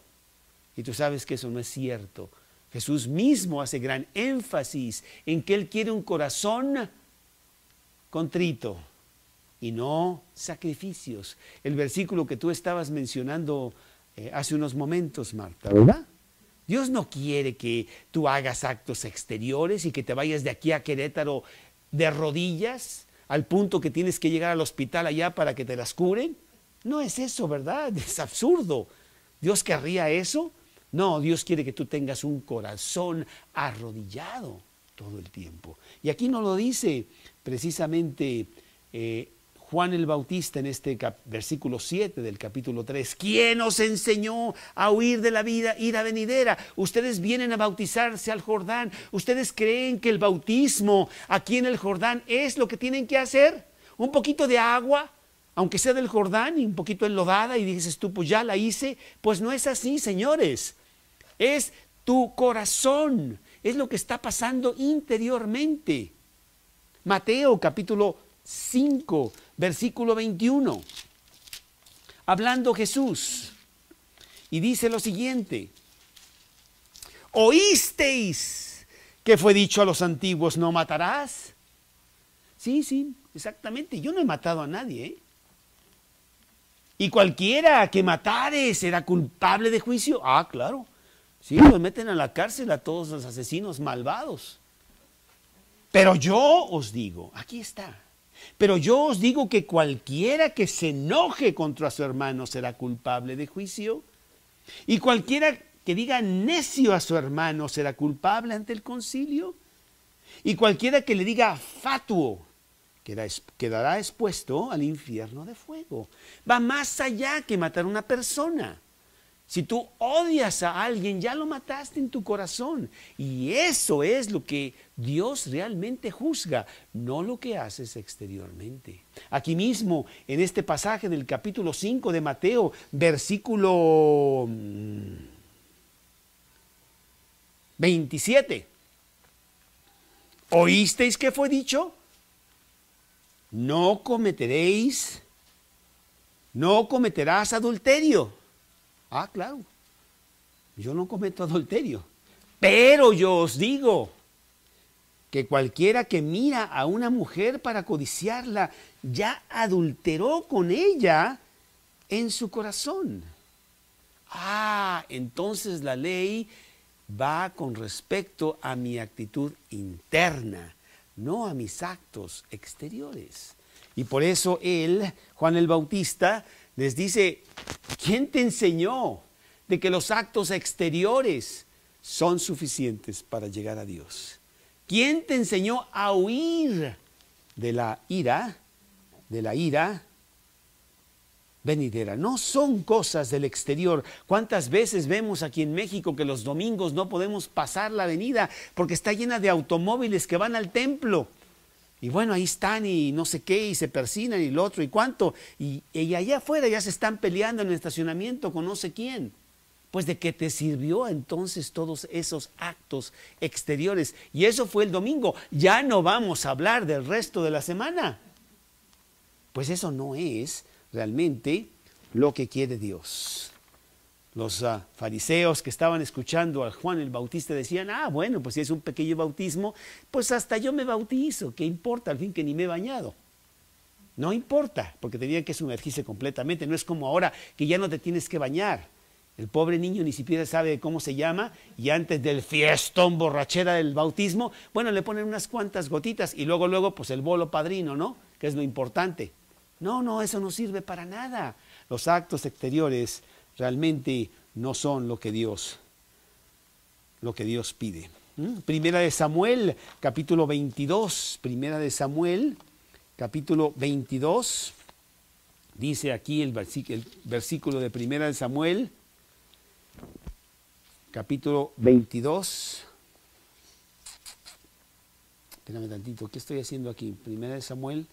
Y tú sabes que eso no es cierto. Jesús mismo hace gran énfasis en que Él quiere un corazón contrito y no sacrificios. El versículo que tú estabas mencionando hace unos momentos, Marta, ¿verdad? Dios no quiere que tú hagas actos exteriores y que te vayas de aquí a Querétaro de rodillas al punto que tienes que llegar al hospital allá para que te las curen. No es eso, ¿verdad? Es absurdo. ¿Dios querría eso? No, Dios quiere que tú tengas un corazón arrodillado todo el tiempo. Y aquí nos lo dice precisamente Juan el Bautista en este versículo 7 del capítulo 3. ¿Quién os enseñó a huir de la ira venidera? Ustedes vienen a bautizarse al Jordán. ¿Ustedes creen que el bautismo aquí en el Jordán es lo que tienen que hacer? Un poquito de agua, aunque sea del Jordán, y un poquito enlodada, y dices tú, pues ya la hice. Pues no es así, señores. Es tu corazón, es lo que está pasando interiormente. Mateo capítulo 5, versículo 21. Hablando Jesús, y dice lo siguiente: ¿oísteis que fue dicho a los antiguos, no matarás? Sí, exactamente. Yo no he matado a nadie, ¿eh? Y cualquiera que matare será culpable de juicio. Ah, claro. Sí, los meten a la cárcel a todos los asesinos malvados. Pero yo os digo, aquí está. Pero yo os digo que cualquiera que se enoje contra su hermano será culpable de juicio. Y cualquiera que diga necio a su hermano será culpable ante el concilio. Y cualquiera que le diga fatuo quedará expuesto al infierno de fuego. Va más allá que matar a una persona. Si tú odias a alguien, ya lo mataste en tu corazón. Y eso es lo que Dios realmente juzga, no lo que haces exteriormente. Aquí mismo, en este pasaje del capítulo 5 de Mateo, versículo 27. ¿Oísteis que fue dicho? No cometerás adulterio. Ah, claro, yo no cometo adulterio, pero yo os digo que cualquiera que mira a una mujer para codiciarla, ya adulteró con ella en su corazón. Ah, entonces la ley va con respecto a mi actitud interna, no a mis actos exteriores. Y por eso Juan el Bautista, les dice: ¿quién te enseñó de que los actos exteriores son suficientes para llegar a Dios? ¿Quién te enseñó a huir de la ira venidera? No son cosas del exterior. ¿Cuántas veces vemos aquí en México que los domingos no podemos pasar la avenida porque está llena de automóviles que van al templo? Y bueno, ahí están y no sé qué, y se persignan y lo otro y cuánto. Y allá afuera ya se están peleando en el estacionamiento con no sé quién. Pues ¿de qué te sirvió entonces todos esos actos exteriores? Y eso fue el domingo. Ya no vamos a hablar del resto de la semana. Pues eso no es realmente lo que quiere Dios. Los fariseos que estaban escuchando a Juan el Bautista decían: bueno, pues si es un pequeño bautismo, pues hasta yo me bautizo, ¿qué importa? Al fin que ni me he bañado. No importa, porque tenían que sumergirse completamente. No es como ahora que ya no te tienes que bañar. El pobre niño ni siquiera sabe cómo se llama, y antes del fiestón, borrachera del bautismo, bueno, le ponen unas cuantas gotitas y luego pues el bolo padrino, ¿no? Que es lo importante. No, eso no sirve para nada. Los actos exteriores realmente no son lo que Dios pide. Primera de Samuel, capítulo 22. Primera de Samuel, capítulo 22, dice aquí el versículo de 1 de Samuel, capítulo 22. Espérame tantito, ¿qué estoy haciendo aquí? 1 de Samuel.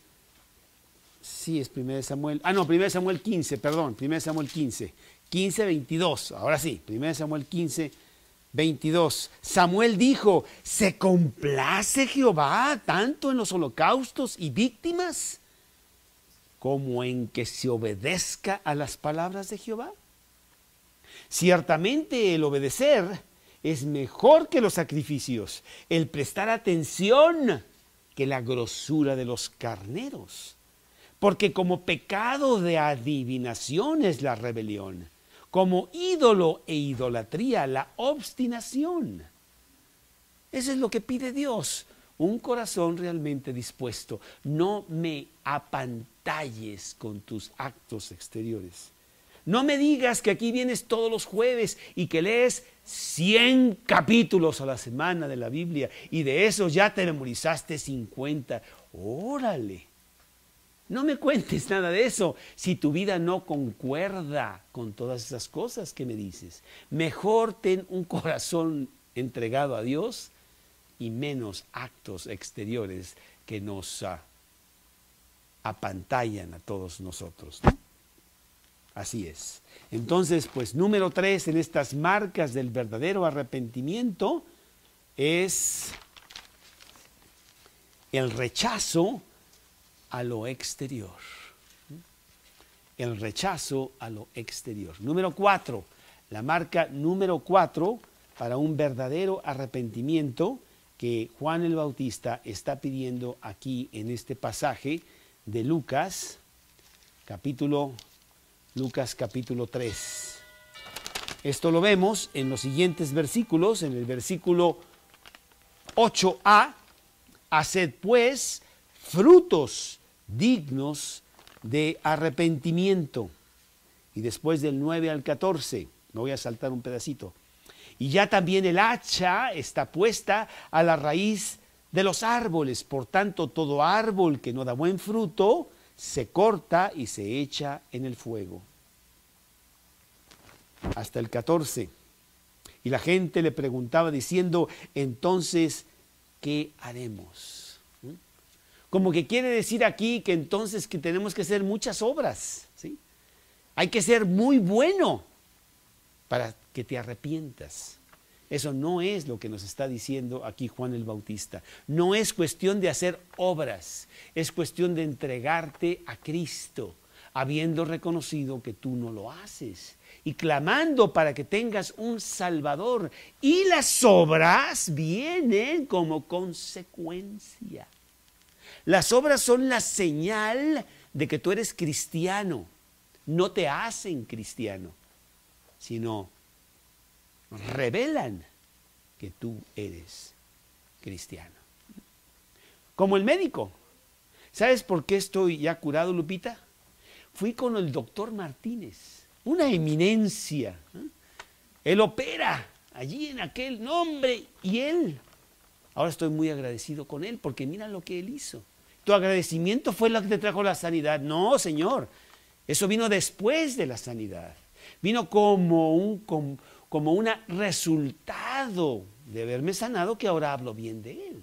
Sí, es 1 de Samuel. Ah, no, 1 de Samuel 15, perdón, 1 de Samuel 15. 15, 22. Ahora sí, 1 de Samuel 15, 22. Samuel dijo, ¿se complace Jehová tanto en los holocaustos y víctimas como en que se obedezca a las palabras de Jehová? Ciertamente el obedecer es mejor que los sacrificios, el prestar atención que la grosura de los carneros. Porque como pecado de adivinación es la rebelión, como ídolo e idolatría la obstinación. Eso es lo que pide Dios, un corazón realmente dispuesto. No me apantalles con tus actos exteriores. No me digas que aquí vienes todos los jueves y que lees 100 capítulos a la semana de la Biblia y de esos ya te memorizaste 50. ¡Órale! No me cuentes nada de eso si tu vida no concuerda con todas esas cosas que me dices. Mejor ten un corazón entregado a Dios y menos actos exteriores que nos apantallan a todos nosotros, ¿no? Así es. Entonces, pues número 3 en estas marcas del verdadero arrepentimiento es el rechazo a lo exterior. El rechazo a lo exterior. Número 4, la marca número 4 para un verdadero arrepentimiento que Juan el Bautista está pidiendo aquí en este pasaje de Lucas, capítulo 3. Esto lo vemos en los siguientes versículos, en el versículo 8a, haced pues frutos dignos de arrepentimiento. Y después del 9 al 14, me voy a saltar un pedacito. Y ya también el hacha está puesta a la raíz de los árboles. Por tanto, todo árbol que no da buen fruto se corta y se echa en el fuego. Hasta el 14. Y la gente le preguntaba diciendo, entonces, ¿qué haremos? Como que quiere decir aquí que entonces que tenemos que hacer muchas obras, ¿sí? Hay que ser muy bueno para que te arrepientas. Eso no es lo que nos está diciendo aquí Juan el Bautista. No es cuestión de hacer obras, es cuestión de entregarte a Cristo, habiendo reconocido que tú no lo haces y clamando para que tengas un Salvador. Y las obras vienen como consecuencia. Las obras son la señal de que tú eres cristiano. No te hacen cristiano, sino revelan que tú eres cristiano. Como el médico. ¿Sabes por qué estoy ya curado, Lupita? Fui con el doctor Martínez, una eminencia. Él opera allí en aquel nombre y él. Ahora estoy muy agradecido con él porque mira lo que él hizo. ¿Tu agradecimiento fue lo que te trajo la sanidad? No, Señor. Eso vino después de la sanidad. Vino como un resultado de haberme sanado, que ahora hablo bien de él.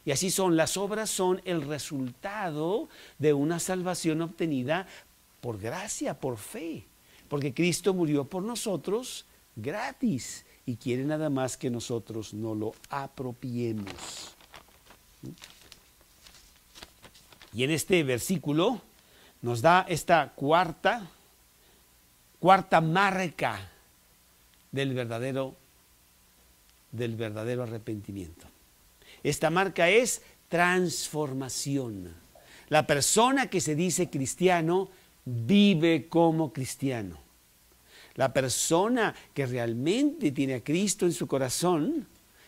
Y así son, las obras son el resultado de una salvación obtenida por gracia, por fe. Porque Cristo murió por nosotros gratis y quiere nada más que nosotros no lo apropiemos. Y en este versículo nos da esta cuarta marca del verdadero arrepentimiento. Esta marca es transformación. La persona que se dice cristiano vive como cristiano. La persona que realmente tiene a Cristo en su corazón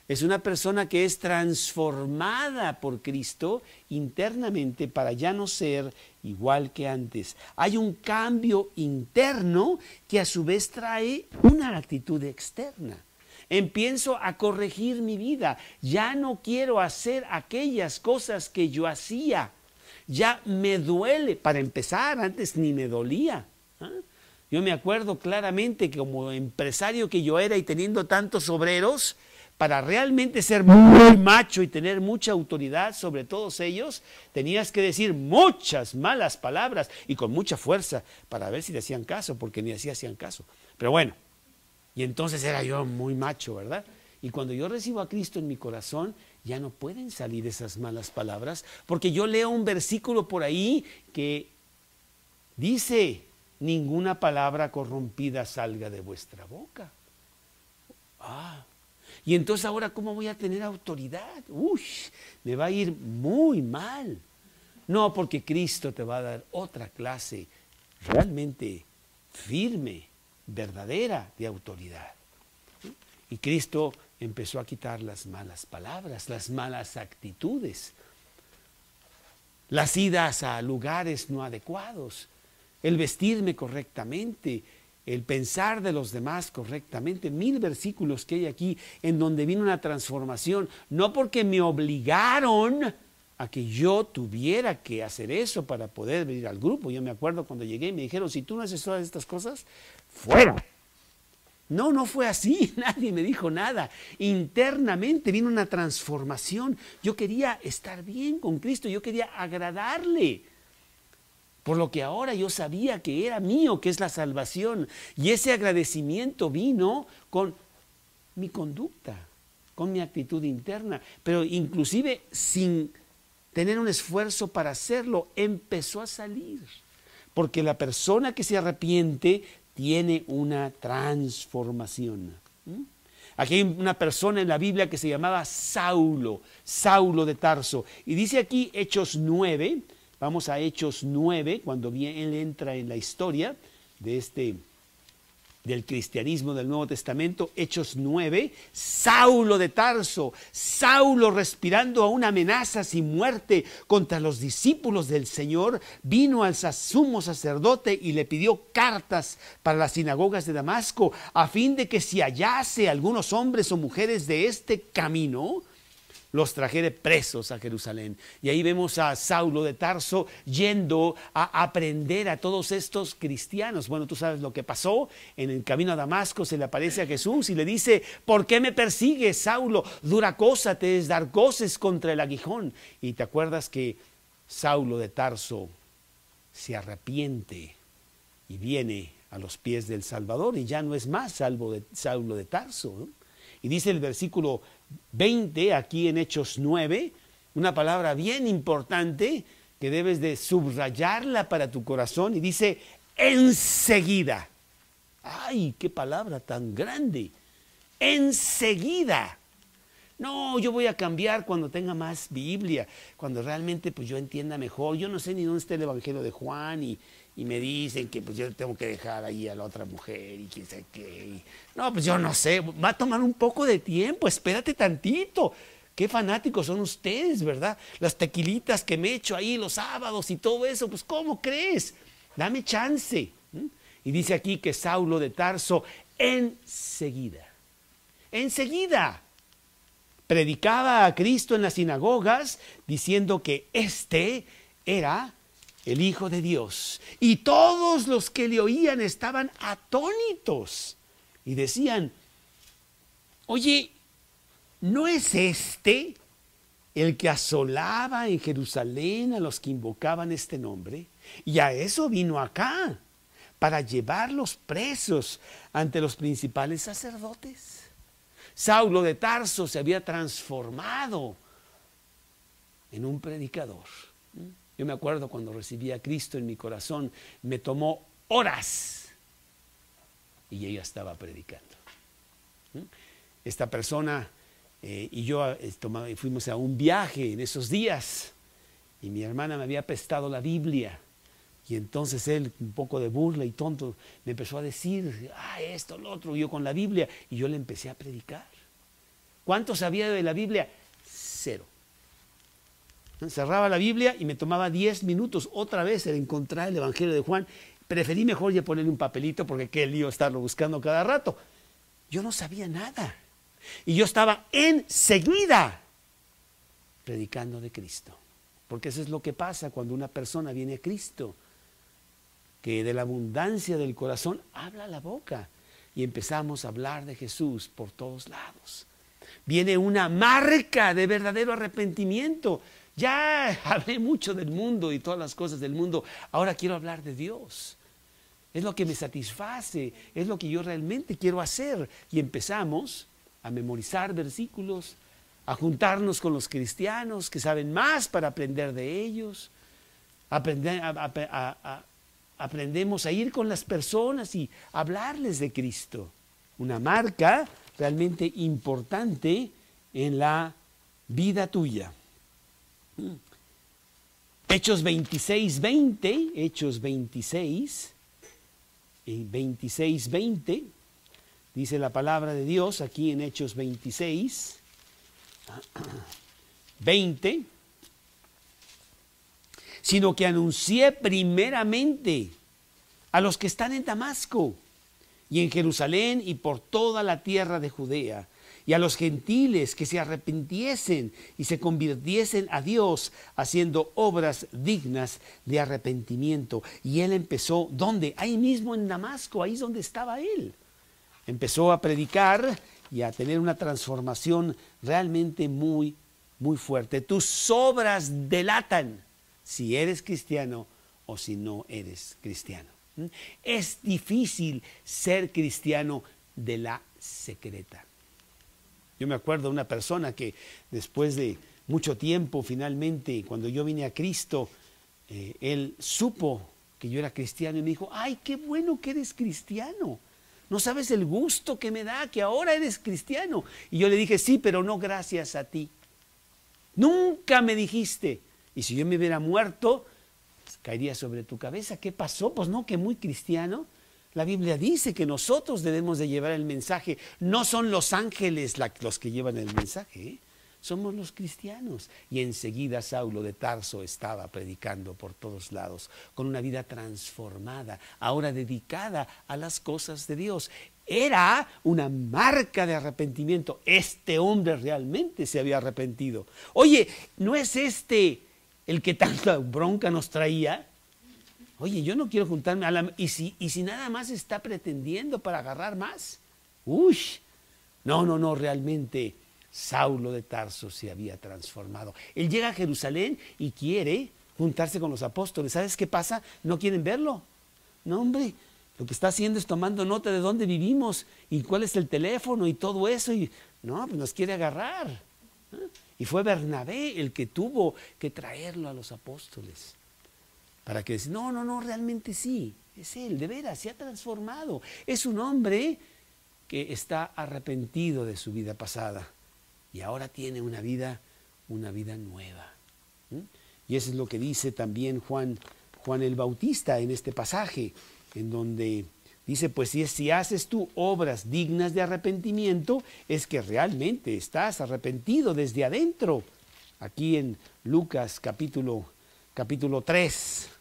es una persona que es transformada por Cristo internamente para ya no ser igual que antes. Hay un cambio interno que a su vez trae una actitud externa. Empiezo a corregir mi vida. Ya no quiero hacer aquellas cosas que yo hacía. ya me duele. Para empezar, antes ni me dolía. Yo me acuerdo claramente que como empresario que yo era y teniendo tantos obreros, para realmente ser muy macho y tener mucha autoridad sobre todos ellos, tenías que decir muchas malas palabras y con mucha fuerza para ver si te hacían caso, porque ni así hacían caso. Pero bueno, y entonces era yo muy macho, ¿verdad? Y cuando yo recibo a Cristo en mi corazón, ya no pueden salir esas malas palabras, porque yo leo un versículo por ahí que dice, ninguna palabra corrompida salga de vuestra boca. Y entonces ahora, ¿cómo voy a tener autoridad? Uy, me va a ir muy mal. No, porque Cristo te va a dar otra clase realmente firme, verdadera de autoridad. Y Cristo empezó a quitar las malas palabras, las malas actitudes, las idas a lugares no adecuados, el vestirme correctamente, el pensar de los demás correctamente. 1000 versículos que hay aquí en donde vino una transformación, no porque me obligaron a que yo tuviera que hacer eso para poder venir al grupo. Yo me acuerdo cuando llegué y me dijeron, si tú no haces todas estas cosas, fuera. No, no fue así, nadie me dijo nada. Internamente vino una transformación. Yo quería estar bien con Cristo, yo quería agradarle. Por lo que ahora yo sabía que era mío, que es la salvación. Y ese agradecimiento vino con mi conducta, con mi actitud interna. Pero inclusive sin tener un esfuerzo para hacerlo, empezó a salir. Porque la persona que se arrepiente tiene una transformación. Aquí hay una persona en la Biblia que se llamaba Saulo, Saulo de Tarso. Y dice aquí Hechos 9, vamos a Hechos 9, cuando él entra en la historia de del cristianismo del Nuevo Testamento, Hechos 9, Saulo de Tarso, Saulo respirando aún amenazas y muerte contra los discípulos del Señor, vino al sumo sacerdote y le pidió cartas para las sinagogas de Damasco, a fin de que si hallase algunos hombres o mujeres de este camino, los trajere presos a Jerusalén. Y ahí vemos a Saulo de Tarso yendo a aprender a todos estos cristianos. Bueno, tú sabes lo que pasó. En el camino a Damasco se le aparece a Jesús y le dice, ¿por qué me persigues, Saulo? Dura cosa te es dar goces contra el aguijón. Y te acuerdas que Saulo de Tarso se arrepiente y viene a los pies del Salvador y ya no es más Saulo de Tarso, ¿no? Y dice el versículo 20, aquí en Hechos 9, una palabra bien importante que debes de subrayarla para tu corazón, y dice, enseguida. ¡Ay, qué palabra tan grande! Enseguida. No, yo voy a cambiar cuando tenga más Biblia, cuando realmente pues yo entienda mejor. Yo no sé ni dónde está el Evangelio de Juan y me dicen que pues yo tengo que dejar ahí a la otra mujer y quién sabe qué. No, pues yo no sé, va a tomar un poco de tiempo, espérate tantito. Qué fanáticos son ustedes, ¿verdad? Las tequilitas que me echo ahí los sábados y todo eso, pues ¿cómo crees? Dame chance. Y dice aquí que Saulo de Tarso enseguida predicaba a Cristo en las sinagogas diciendo que este era el Hijo de Dios. Y todos los que le oían estaban atónitos y decían, oye, ¿no es este el que asolaba en Jerusalén a los que invocaban este nombre? Y a eso vino acá, para llevarlos presos ante los principales sacerdotes. Saulo de Tarso se había transformado en un predicador. Yo me acuerdo cuando recibí a Cristo en mi corazón, me tomó horas y yo ya estaba predicando. Esta persona y yo fuimos a un viaje en esos días y mi hermana me había prestado la Biblia. Y entonces él, un poco de burla y tonto, me empezó a decir, esto, lo otro, yo con la Biblia, y yo le empecé a predicar. ¿Cuánto sabía de la Biblia? 0. Cerraba la Biblia y me tomaba 10 minutos otra vez el encontrar el Evangelio de Juan. Preferí mejor ya ponerle un papelito porque qué lío estarlo buscando cada rato. Yo no sabía nada. Y yo estaba enseguida predicando de Cristo. porque eso es lo que pasa cuando una persona viene a Cristo, que de la abundancia del corazón habla la boca y empezamos a hablar de Jesús por todos lados. Viene una marca de verdadero arrepentimiento. Ya hablé mucho del mundo y todas las cosas del mundo, ahora quiero hablar de Dios. Es lo que me satisface, es lo que yo realmente quiero hacer. Y empezamos a memorizar versículos, a juntarnos con los cristianos que saben más para aprender de ellos. Aprendemos a ir con las personas y hablarles de Cristo. Una marca realmente importante en la vida tuya. Hechos 26:20, Hechos 26:20, dice la palabra de Dios aquí en Hechos 26:20, sino que anuncié primeramente a los que están en Damasco y en Jerusalén y por toda la tierra de Judea, y a los gentiles que se arrepintiesen y se convirtiesen a Dios, haciendo obras dignas de arrepentimiento. Y él empezó, ¿dónde? Ahí mismo en Damasco, ahí es donde estaba él. Empezó a predicar y a tener una transformación realmente muy, muy fuerte. Tus obras delatan si eres cristiano o si no eres cristiano. Es difícil ser cristiano de la secreta. Yo me acuerdo de una persona que después de mucho tiempo, finalmente, cuando yo vine a Cristo, él supo que yo era cristiano y me dijo, ¡ay, qué bueno que eres cristiano! No sabes el gusto que me da que ahora eres cristiano. Y yo le dije, sí, pero no gracias a ti. Nunca me dijiste. Y si yo me hubiera muerto, pues, caería sobre tu cabeza. ¿Qué pasó? Pues no, que muy cristiano. La Biblia dice que nosotros debemos de llevar el mensaje. No son los ángeles los que llevan el mensaje, ¿eh? Somos los cristianos. Y enseguida Saulo de Tarso estaba predicando por todos lados, con una vida transformada, ahora dedicada a las cosas de Dios. Era una marca de arrepentimiento. Este hombre realmente se había arrepentido. Oye, ¿no es este el que tanta bronca nos traía? Oye, yo no quiero juntarme a la... ¿Y si nada más está pretendiendo para agarrar más? ¡Uy! No, realmente Saulo de Tarso se había transformado. Él llega a Jerusalén y quiere juntarse con los apóstoles. ¿Sabes qué pasa? No quieren verlo. No, hombre, lo que está haciendo es tomando nota de dónde vivimos y cuál es el teléfono y todo eso. Y no, pues nos quiere agarrar. Y fue Bernabé el que tuvo que traerlo a los apóstoles. Para que decir, no, realmente sí, es él, de veras, se ha transformado. Es un hombre que está arrepentido de su vida pasada y ahora tiene una vida nueva. Y eso es lo que dice también Juan el Bautista en este pasaje, en donde dice, pues si haces tú obras dignas de arrepentimiento, es que realmente estás arrepentido desde adentro. Aquí en Lucas capítulo 3.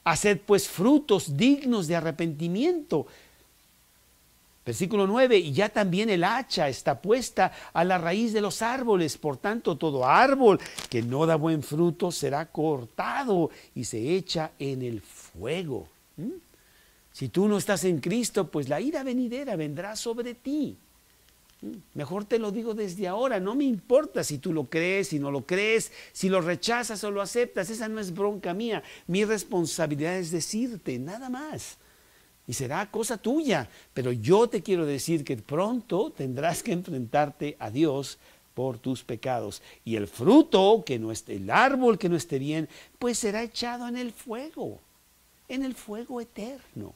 Haced pues frutos dignos de arrepentimiento. Versículo 9, y ya también el hacha está puesta a la raíz de los árboles, por tanto todo árbol que no da buen fruto será cortado y se echa en el fuego. Si tú no estás en Cristo, pues la ira venidera vendrá sobre ti. Mejor te lo digo desde ahora, no me importa si tú lo crees, si no lo crees, si lo rechazas o lo aceptas, esa no es bronca mía. Mi responsabilidad es decirte, nada más. Y será cosa tuya, pero yo te quiero decir que pronto tendrás que enfrentarte a Dios por tus pecados. Y el fruto, el árbol que no esté bien, pues será echado en el fuego eterno.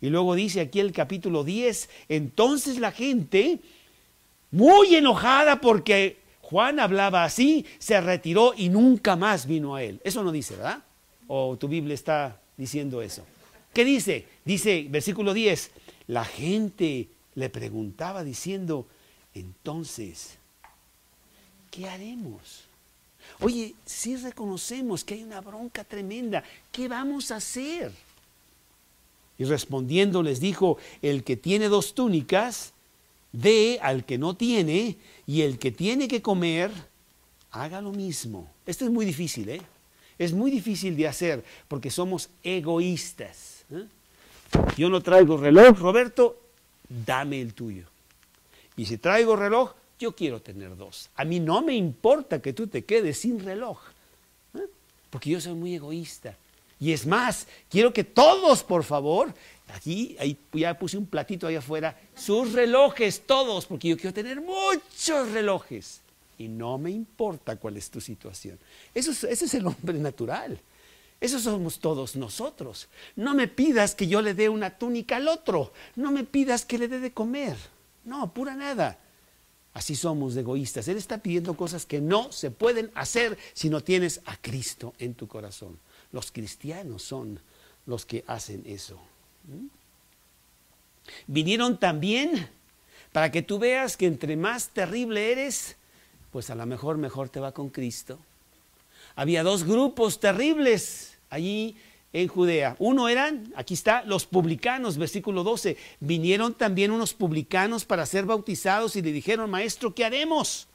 Y luego dice aquí el capítulo 10, entonces la gente, muy enojada porque Juan hablaba así, se retiró y nunca más vino a él. Eso no dice, ¿verdad? ¿O tu Biblia está diciendo eso? ¿Qué dice? Dice, versículo 10, la gente le preguntaba diciendo, entonces, ¿qué haremos? Oye, si reconocemos que hay una bronca tremenda, ¿qué vamos a hacer? Y respondiendo les dijo, el que tiene 2 túnicas, dé al que no tiene, y el que tiene que comer, haga lo mismo. Esto es muy difícil, ¿eh? Es muy difícil de hacer porque somos egoístas. Yo no traigo reloj, Roberto, dame el tuyo. Y si traigo reloj, yo quiero tener dos. A mí no me importa que tú te quedes sin reloj, porque yo soy muy egoísta. Y es más, quiero que todos, por favor, aquí ahí ya puse un platito allá afuera, sus relojes, todos, porque yo quiero tener muchos relojes. Y no me importa cuál es tu situación. Ese es el hombre natural. Eso somos todos nosotros. No me pidas que yo le dé una túnica al otro. No me pidas que le dé de comer. No, pura nada. Así somos de egoístas. Él está pidiendo cosas que no se pueden hacer si no tienes a Cristo en tu corazón. Los cristianos son los que hacen eso. Vinieron también para que tú veas que entre más terrible eres, pues a lo mejor te va con Cristo. Había dos grupos terribles allí en Judea. Uno eran, aquí está, los publicanos, versículo 12. Vinieron también unos publicanos para ser bautizados y le dijeron, maestro, ¿qué haremos?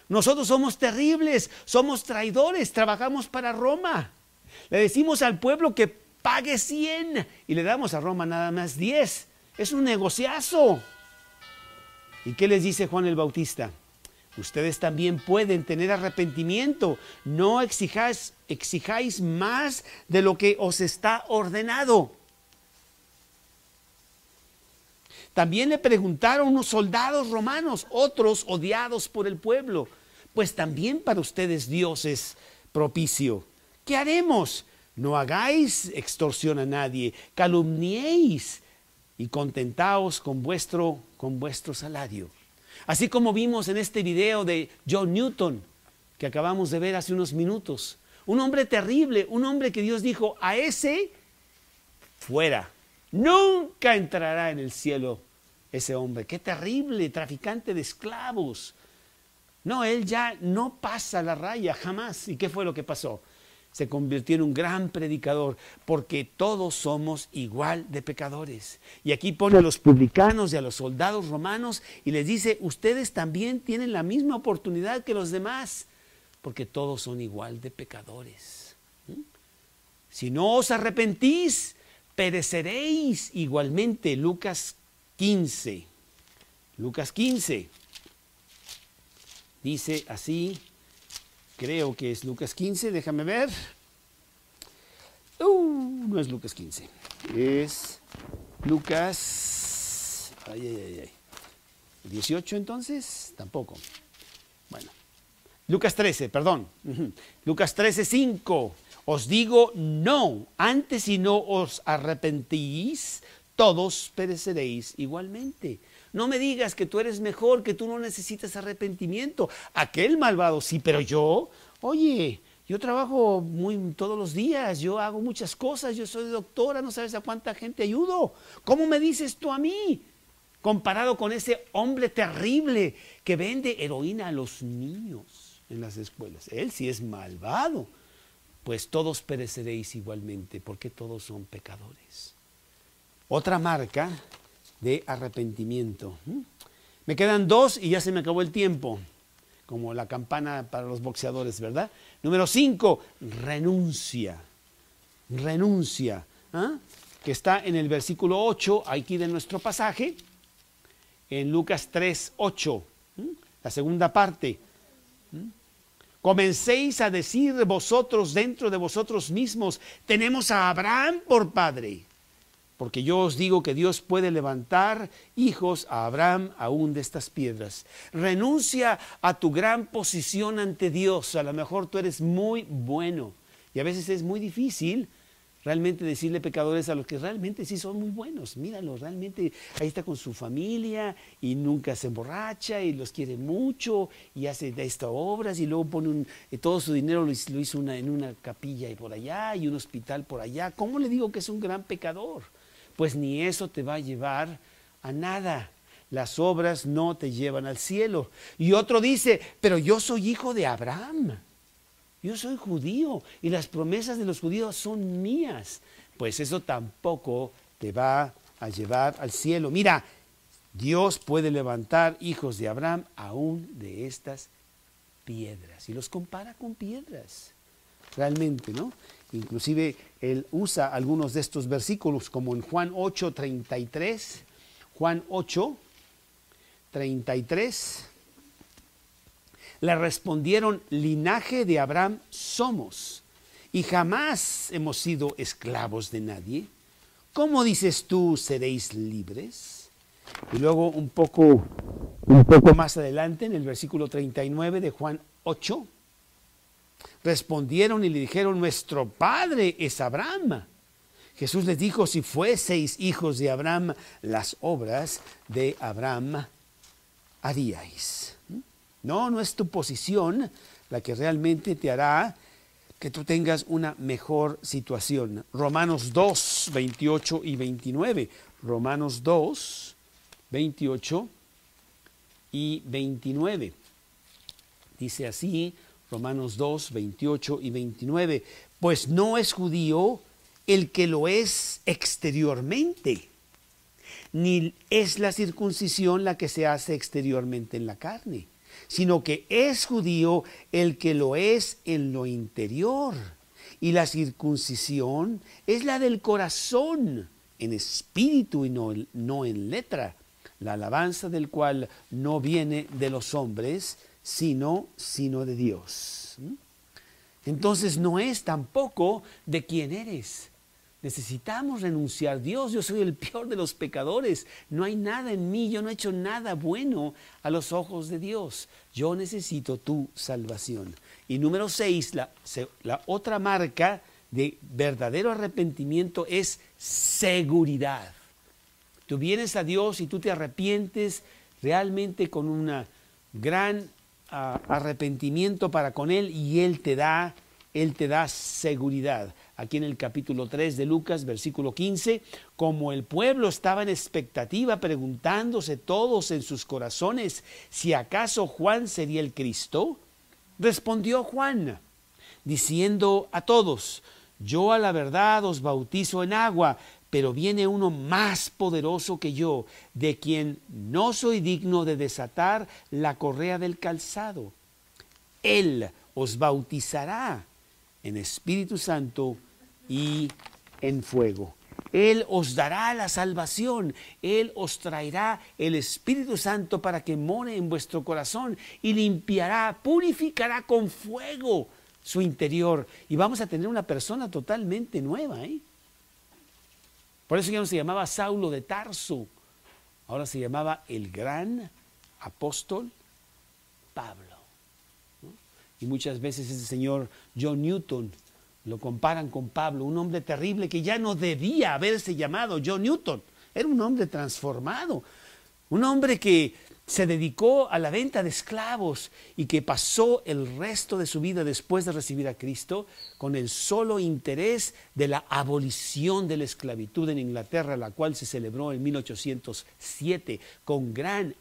Nosotros somos terribles, somos traidores, trabajamos para Roma. Le decimos al pueblo que pague 100 y le damos a Roma nada más 10. Es un negociazo. ¿Y qué les dice Juan el Bautista? Ustedes también pueden tener arrepentimiento. No exijáis más de lo que os está ordenado. También le preguntaron unos soldados romanos, otros odiados por el pueblo, pues también para ustedes Dios es propicio. ¿Qué haremos? No hagáis extorsión a nadie, calumniéis y contentaos con vuestro salario. Así como vimos en este video de John Newton, que acabamos de ver hace unos minutos. Un hombre terrible, un hombre que Dios dijo, a ese, fuera. Nunca entrará en el cielo ese hombre. Qué terrible, traficante de esclavos. No, él ya no pasa la raya, jamás. ¿Y qué fue lo que pasó? Se convirtió en un gran predicador, porque todos somos igual de pecadores. Y aquí pone a los publicanos y a los soldados romanos y les dice, ustedes también tienen la misma oportunidad que los demás, porque todos son igual de pecadores. Si no os arrepentís, pereceréis igualmente. Lucas 15. Lucas 15. Dice así. Creo que es Lucas 15, déjame ver. No es Lucas 15. Es Lucas... 18 entonces, tampoco. Bueno, Lucas 13, perdón. Lucas 13, 5. Os digo no, antes si no os arrepentís, todos pereceréis igualmente. No me digas que tú eres mejor, que tú no necesitas arrepentimiento. Aquel malvado sí, pero yo, oye, yo trabajo todos los días, yo hago muchas cosas, yo soy doctora, no sabes a cuánta gente ayudo. ¿Cómo me dices tú a mí? Comparado con ese hombre terrible que vende heroína a los niños en las escuelas. Él sí es malvado. Pues todos pereceréis igualmente, porque todos son pecadores. Otra marca de arrepentimiento. Me quedan 2 y ya se me acabó el tiempo, como la campana para los boxeadores, ¿verdad? Número 5, renuncia. Renuncia, que está en el versículo 8, aquí de nuestro pasaje, en Lucas 3, 8, la segunda parte. Comencéis a decir vosotros dentro de vosotros mismos, tenemos a Abraham por padre. Porque yo os digo que Dios puede levantar hijos a Abraham aún de estas piedras. Renuncia a tu gran posición ante Dios. A lo mejor tú eres muy bueno. Y a veces es muy difícil realmente decirle pecadores a los que realmente sí son muy buenos. Míralo, realmente ahí está con su familia y nunca se emborracha y los quiere mucho y hace estas obras y luego pone todo su dinero lo hizo en una capilla y por allá y un hospital por allá. ¿Cómo le digo que es un gran pecador? Pues ni eso te va a llevar a nada. Las obras no te llevan al cielo. Y otro dice, pero yo soy hijo de Abraham. Yo soy judío y las promesas de los judíos son mías. Pues eso tampoco te va a llevar al cielo. Mira, Dios puede levantar hijos de Abraham aún de estas piedras. Y los compara con piedras, realmente, ¿no? Inclusive él usa algunos de estos versículos, como en Juan 8:33. Juan 8:33. Le respondieron: linaje de Abraham somos, y jamás hemos sido esclavos de nadie. ¿Cómo dices tú, seréis libres? Y luego un poco más adelante, en el versículo 39 de Juan 8, respondieron y le dijeron: nuestro padre es Abraham. Jesús les dijo: si fueseis hijos de Abraham, las obras de Abraham haríais. No es tu posición la que realmente te hará que tú tengas una mejor situación. Romanos 2, 28 y 29. Romanos 2, 28 y 29. Dice así, Romanos 2, 28 y 29. Pues no es judío el que lo es exteriormente, ni es la circuncisión la que se hace exteriormente en la carne, sino que es judío el que lo es en lo interior. Y la circuncisión es la del corazón, en espíritu y no en letra, la alabanza del cual no viene de los hombres, sino de Dios. Entonces no es tampoco de quién eres. Necesitamos renunciar. Dios, yo soy el peor de los pecadores. No hay nada en mí, yo no he hecho nada bueno a los ojos de Dios. Yo necesito tu salvación. Y número 6, la otra marca de verdadero arrepentimiento es seguridad. Tú vienes a Dios y tú te arrepientes realmente con un gran arrepentimiento para con Él, y Él te da seguridad. Aquí en el capítulo 3 de Lucas, versículo 15, como el pueblo estaba en expectativa, preguntándose todos en sus corazones si acaso Juan sería el Cristo, respondió Juan, diciendo a todos: yo a la verdad os bautizo en agua, pero viene uno más poderoso que yo, de quien no soy digno de desatar la correa del calzado. Él os bautizará en Espíritu Santo y en fuego. Él os dará la salvación. Él os traerá el Espíritu Santo para que more en vuestro corazón y limpiará, purificará con fuego su interior. Y vamos a tener una persona totalmente nueva, ¿eh? Por eso ya no se llamaba Saulo de Tarso. Ahora se llamaba el gran apóstol Pablo. Y muchas veces ese señor John Newton lo comparan con Pablo, un hombre terrible que ya no debía haberse llamado John Newton. Era un hombre transformado, un hombre que se dedicó a la venta de esclavos y que pasó el resto de su vida después de recibir a Cristo con el solo interés de la abolición de la esclavitud en Inglaterra, la cual se celebró en 1807 con gran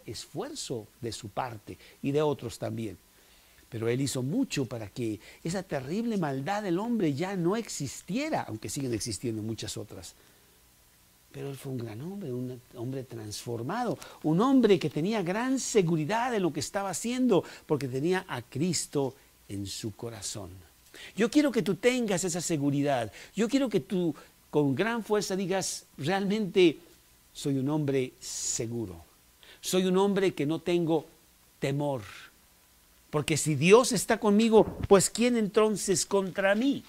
esfuerzo de su parte y de otros también. Pero él hizo mucho para que esa terrible maldad del hombre ya no existiera, aunque siguen existiendo muchas otras. Pero él fue un gran hombre, un hombre transformado, un hombre que tenía gran seguridad en lo que estaba haciendo, porque tenía a Cristo en su corazón. Yo quiero que tú tengas esa seguridad. Yo quiero que tú con gran fuerza digas: realmente soy un hombre seguro. Soy un hombre que no tengo temor. Porque si Dios está conmigo, pues ¿quién entonces contra mí?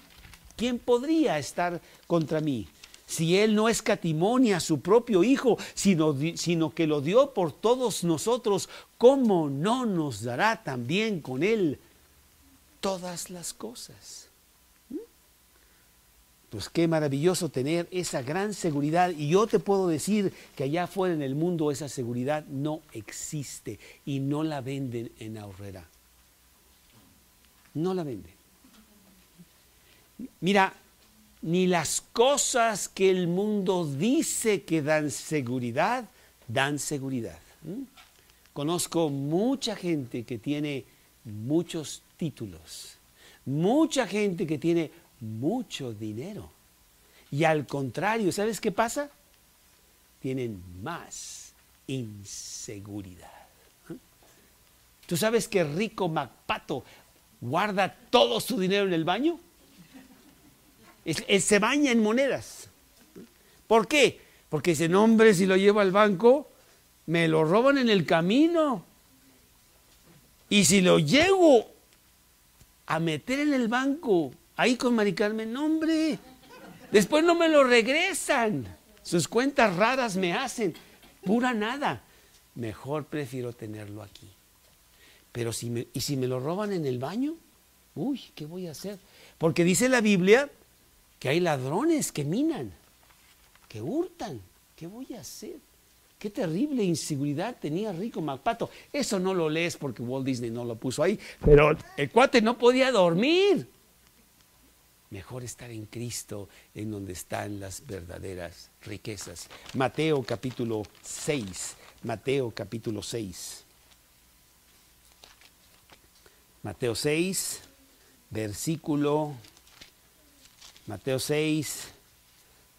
¿Quién podría estar contra mí? Si Él no escatimó a su propio Hijo, sino que lo dio por todos nosotros, ¿cómo no nos dará también con Él todas las cosas? Pues qué maravilloso tener esa gran seguridad. Y yo te puedo decir que allá afuera en el mundo esa seguridad no existe y no la venden en Aurrera. No la venden. Mira, ni las cosas que el mundo dice que dan seguridad. Conozco mucha gente que tiene muchos títulos, mucha gente que tiene mucho dinero. Y al contrario, ¿sabes qué pasa? Tienen más inseguridad. ¿Tú sabes que Rico MacPato guarda todo su dinero en el baño? Él se baña en monedas. ¿Por qué? Porque dice, no, hombre, si lo llevo al banco, me lo roban en el camino. Y si lo llego a meter en el banco, ahí con Mari Carmen, no, hombre, después no me lo regresan. Sus cuentas raras me hacen. Pura nada. Mejor prefiero tenerlo aquí. Pero si me lo roban en el baño, uy, ¿qué voy a hacer? Porque dice la Biblia que hay ladrones que minan, que hurtan. ¿Qué voy a hacer? Qué terrible inseguridad tenía Rico MacPato. Eso no lo lees porque Walt Disney no lo puso ahí, pero el cuate no podía dormir. Mejor estar en Cristo, en donde están las verdaderas riquezas. Mateo capítulo 6. Mateo capítulo 6. Mateo 6, Mateo 6,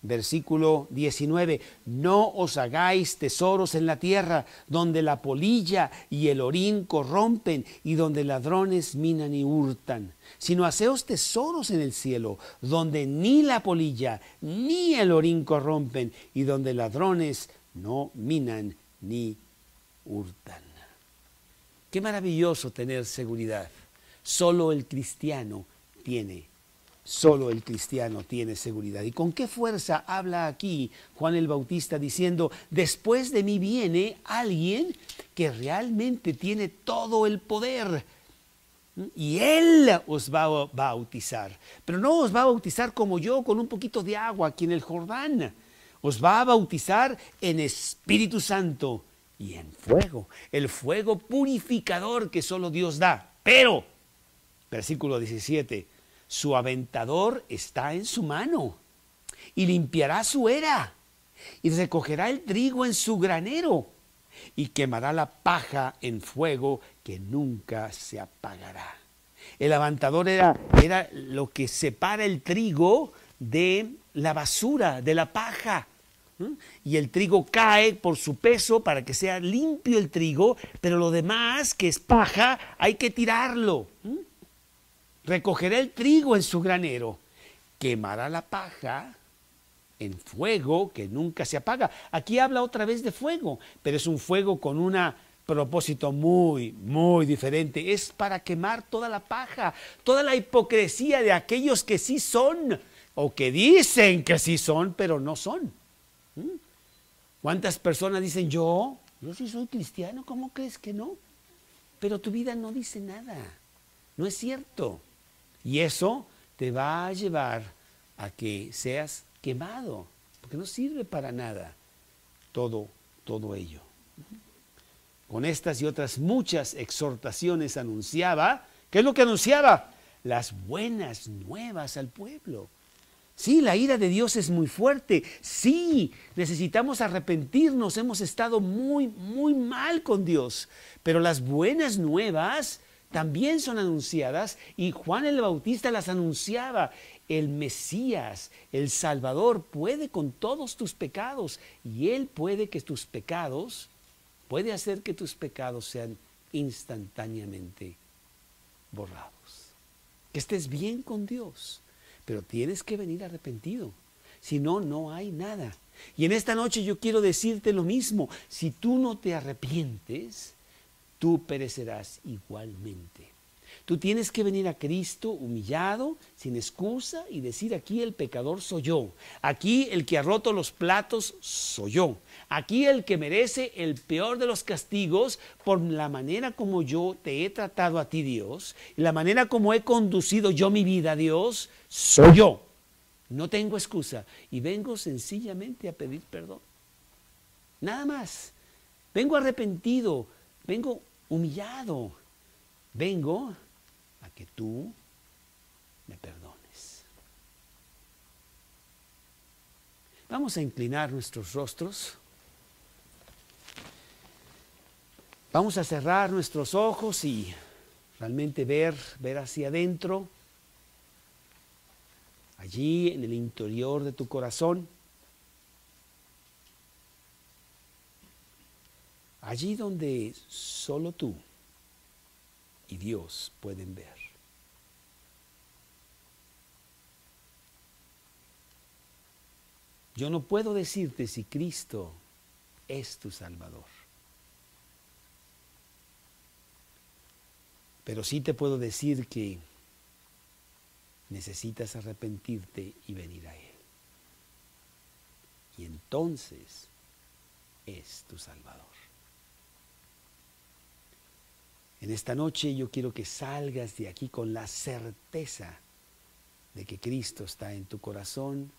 versículo 19. No os hagáis tesoros en la tierra, donde la polilla y el orín corrompen y donde ladrones minan y hurtan, sino haceos tesoros en el cielo, donde ni la polilla ni el orín corrompen y donde ladrones no minan ni hurtan. Qué maravilloso tener seguridad. Solo el cristiano tiene seguridad. ¿Y con qué fuerza habla aquí Juan el Bautista diciendo, después de mí viene alguien que realmente tiene todo el poder? Y Él os va a bautizar. Pero no os va a bautizar como yo, con un poquito de agua aquí en el Jordán. Os va a bautizar en Espíritu Santo y en fuego. El fuego purificador que solo Dios da. Pero, versículo 17, su aventador está en su mano y limpiará su era y recogerá el trigo en su granero y quemará la paja en fuego que nunca se apagará. El aventador era lo que separa el trigo de la basura, de la paja. Y el trigo cae por su peso para que sea limpio el trigo, pero lo demás, que es paja, hay que tirarlo. Recogerá el trigo en su granero, quemará la paja en fuego que nunca se apaga. Aquí habla otra vez de fuego, pero es un fuego con un propósito muy, muy diferente. Es para quemar toda la paja, toda la hipocresía de aquellos que sí son, o que dicen que sí son, pero no son. ¿Cuántas personas dicen, yo sí soy cristiano? ¿Cómo crees que no? Pero tu vida no dice nada, no es cierto. Y eso te va a llevar a que seas quemado, porque no sirve para nada todo ello. Con estas y otras muchas exhortaciones anunciaba, ¿qué es lo que anunciaba? Las buenas nuevas al pueblo. Sí, la ira de Dios es muy fuerte. Sí, necesitamos arrepentirnos. Hemos estado muy, muy mal con Dios. Pero las buenas nuevas también son anunciadas y Juan el Bautista las anunciaba. El Mesías, el Salvador, puede con todos tus pecados y Él puede hacer que tus pecados sean instantáneamente borrados. Que estés bien con Dios. Pero tienes que venir arrepentido, si no, no hay nada. Y en esta noche yo quiero decirte lo mismo, si tú no te arrepientes, tú perecerás igualmente. Tú tienes que venir a Cristo humillado, sin excusa, y decir, aquí el pecador soy yo, aquí el que ha roto los platos soy yo, aquí el que merece el peor de los castigos por la manera como yo te he tratado a ti, Dios, y la manera como he conducido yo mi vida, Dios, soy yo. No tengo excusa y vengo sencillamente a pedir perdón. Nada más. Vengo arrepentido, vengo humillado, vengo a que tú me perdones. Vamos a inclinar nuestros rostros. Vamos a cerrar nuestros ojos y realmente ver hacia adentro, allí en el interior de tu corazón, allí donde solo tú y Dios pueden ver. Yo no puedo decirte si Cristo es tu Salvador, pero sí te puedo decir que necesitas arrepentirte y venir a Él. Y entonces es tu Salvador. En esta noche yo quiero que salgas de aquí con la certeza de que Cristo está en tu corazón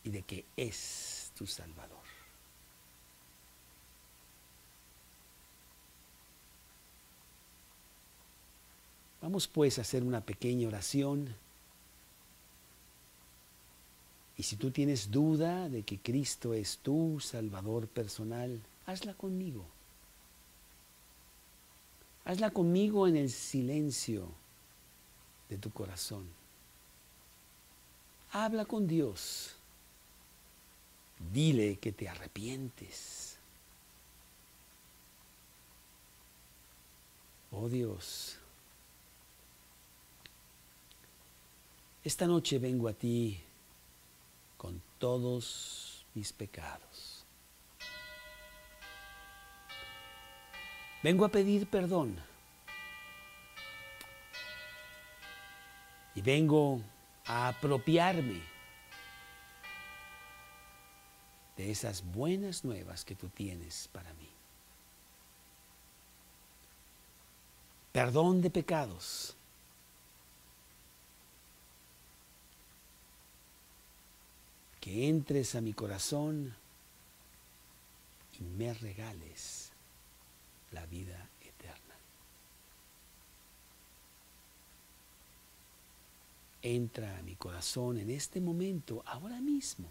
y de que es tu Salvador. Vamos pues a hacer una pequeña oración. Y si tú tienes duda de que Cristo es tu Salvador personal, hazla conmigo. Hazla conmigo en el silencio de tu corazón. Habla con Dios. Dile que te arrepientes. Oh Dios, esta noche vengo a ti con todos mis pecados. Vengo a pedir perdón. Y vengo a apropiarme de esas buenas nuevas que tú tienes para mí. Perdón de pecados. Que entres a mi corazón y me regales la vida eterna. Entra a mi corazón en este momento, ahora mismo.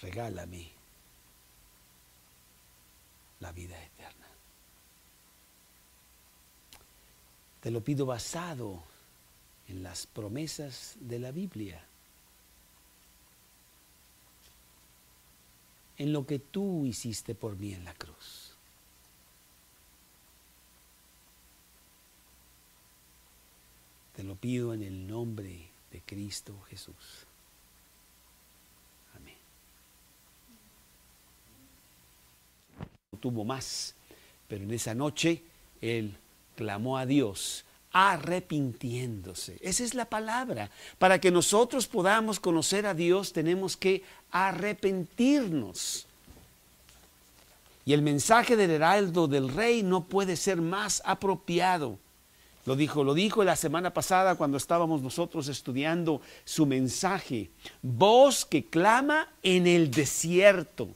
Regálame la vida eterna. Te lo pido basado en las promesas de la Biblia, en lo que tú hiciste por mí en la cruz. Te lo pido en el nombre de Cristo Jesús. Amén. No tuvo más, pero en esa noche él clamó a Dios, arrepintiéndose. Esa es la palabra. Para que nosotros podamos conocer a Dios, tenemos que arrepentirnos. Y el mensaje del heraldo del rey no puede ser más apropiado. Lo dijo la semana pasada cuando estábamos nosotros estudiando su mensaje. Voz que clama en el desierto.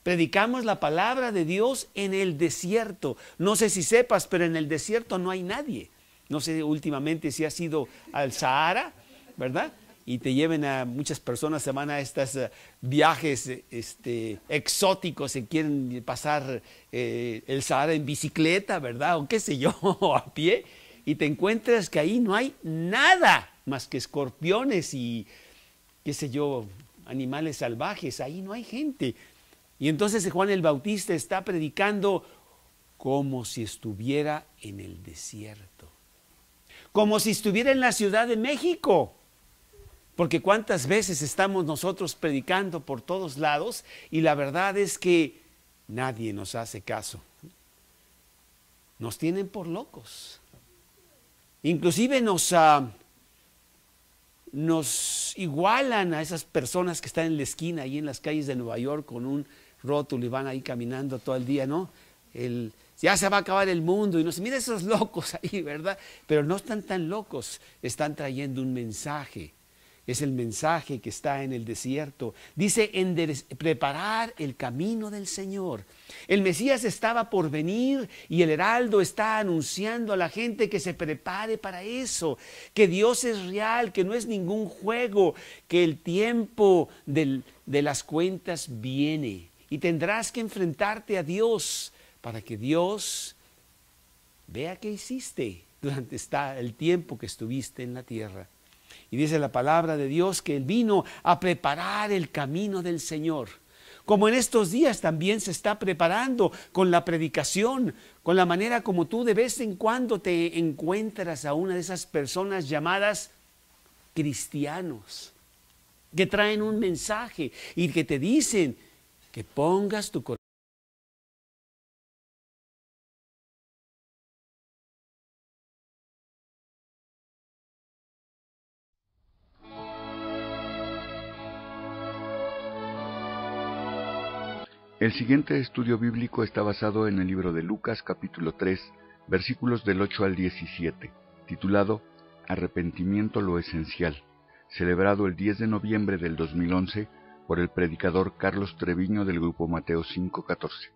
Predicamos la palabra de Dios en el desierto. No sé si sepas, pero en el desierto no hay nadie. No sé últimamente si has ido al Sahara, ¿verdad? Y te lleven a muchas personas, se van a estos viajes exóticos, se quieren pasar el Sahara en bicicleta, ¿verdad? O qué sé yo, a pie. Y te encuentras que ahí no hay nada más que escorpiones y, qué sé yo, animales salvajes. Ahí no hay gente. Y entonces Juan el Bautista está predicando como si estuviera en el desierto. Como si estuviera en la Ciudad de México. Porque cuántas veces estamos nosotros predicando por todos lados y la verdad es que nadie nos hace caso. Nos tienen por locos. Inclusive nos igualan a esas personas que están en la esquina, ahí en las calles de Nueva York, con un rótulo y van ahí caminando todo el día, ¿no? Ya se va a acabar el mundo y no sé, mira esos locos ahí, ¿verdad? Pero no están tan locos, están trayendo un mensaje. Es el mensaje que está en el desierto. Dice, preparar el camino del Señor. El Mesías estaba por venir y el heraldo está anunciando a la gente que se prepare para eso. Que Dios es real, que no es ningún juego, que el tiempo de las cuentas viene. Y tendrás que enfrentarte a Dios para que Dios vea qué hiciste durante el tiempo que estuviste en la tierra. Y dice la palabra de Dios que Él vino a preparar el camino del Señor. Como en estos días también se está preparando con la predicación, con la manera como tú de vez en cuando te encuentras a una de esas personas llamadas cristianos, que traen un mensaje y que te dicen que pongas tu corazón. El siguiente estudio bíblico está basado en el libro de Lucas capítulo 3, versículos del 8 al 17, titulado Arrepentimiento lo esencial, celebrado el 10 de noviembre del 2011 por el predicador Carlos Treviño del grupo Mateo 5:14.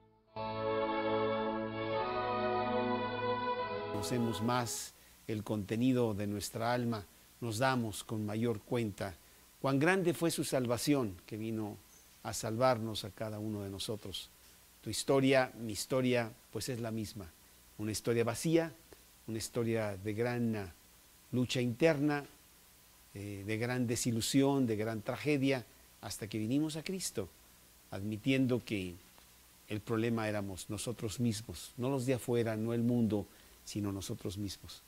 Conocemos más el contenido de nuestra alma, nos damos con mayor cuenta cuán grande fue su salvación que vino a salvarnos a cada uno de nosotros. Tu historia, mi historia, pues es la misma. Una historia vacía, una historia de gran lucha interna, de gran desilusión, de gran tragedia, hasta que vinimos a Cristo, admitiendo que el problema éramos nosotros mismos, no los de afuera, no el mundo, sino nosotros mismos.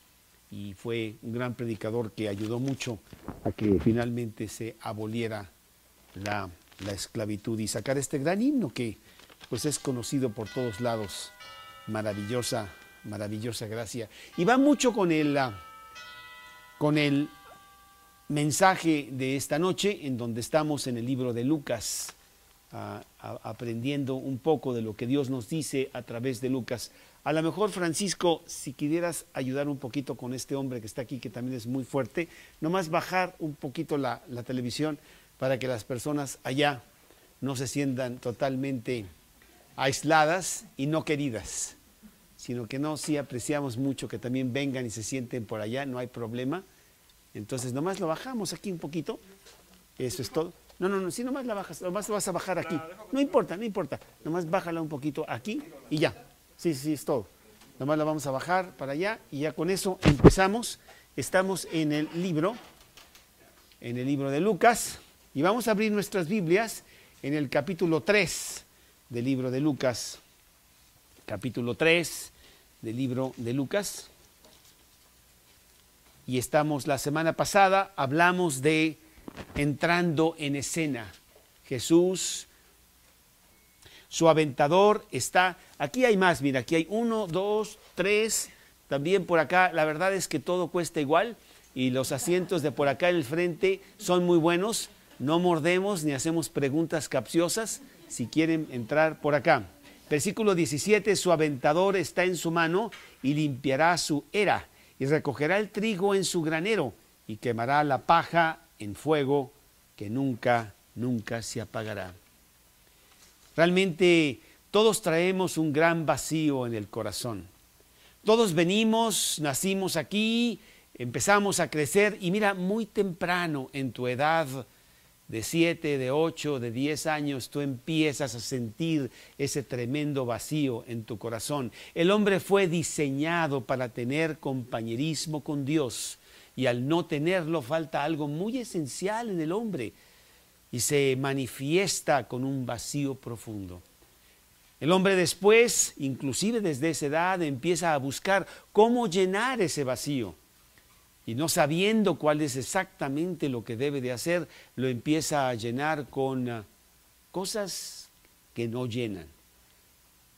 Y fue un gran predicador que ayudó mucho a que finalmente se aboliera la esclavitud y sacar este gran himno que pues es conocido por todos lados. Maravillosa gracia. Y va mucho con el mensaje de esta noche, en donde estamos en el libro de Lucas, aprendiendo un poco de lo que Dios nos dice a través de Lucas. A lo mejor, Francisco, si quisieras ayudar un poquito con este hombre que está aquí, que también es muy fuerte, nomás bajar un poquito la televisión para que las personas allá no se sientan totalmente aisladas y no queridas, sino que sí apreciamos mucho que también vengan y se sienten por allá, no hay problema. Entonces nomás lo bajamos aquí un poquito, eso es todo. No, si nomás la bajas, nomás lo vas a bajar aquí, no importa, nomás bájala un poquito aquí y ya, sí, es todo. Nomás la vamos a bajar para allá y ya con eso empezamos. Estamos en el libro de Lucas. Y vamos a abrir nuestras Biblias en el capítulo 3 del libro de Lucas. Capítulo 3 del libro de Lucas. Y la semana pasada hablamos de entrando en escena. Jesús, su aventador está, aquí hay más, mira, aquí hay 1, 2, 3, también por acá, la verdad es que todo cuesta igual y los asientos de por acá en el frente son muy buenos. No mordemos ni hacemos preguntas capciosas si quieren entrar por acá. Versículo 17, su aventador está en su mano y limpiará su era y recogerá el trigo en su granero y quemará la paja en fuego que nunca se apagará. Realmente todos traemos un gran vacío en el corazón. Todos nacimos aquí, empezamos a crecer y mira, muy temprano en tu edad de 7, de 8, de 10 años, tú empiezas a sentir ese tremendo vacío en tu corazón. El hombre fue diseñado para tener compañerismo con Dios y al no tenerlo falta algo muy esencial en el hombre y se manifiesta con un vacío profundo. El hombre después, inclusive desde esa edad, empieza a buscar cómo llenar ese vacío. Y no sabiendo cuál es exactamente lo que debe de hacer, lo empieza a llenar con cosas que no llenan.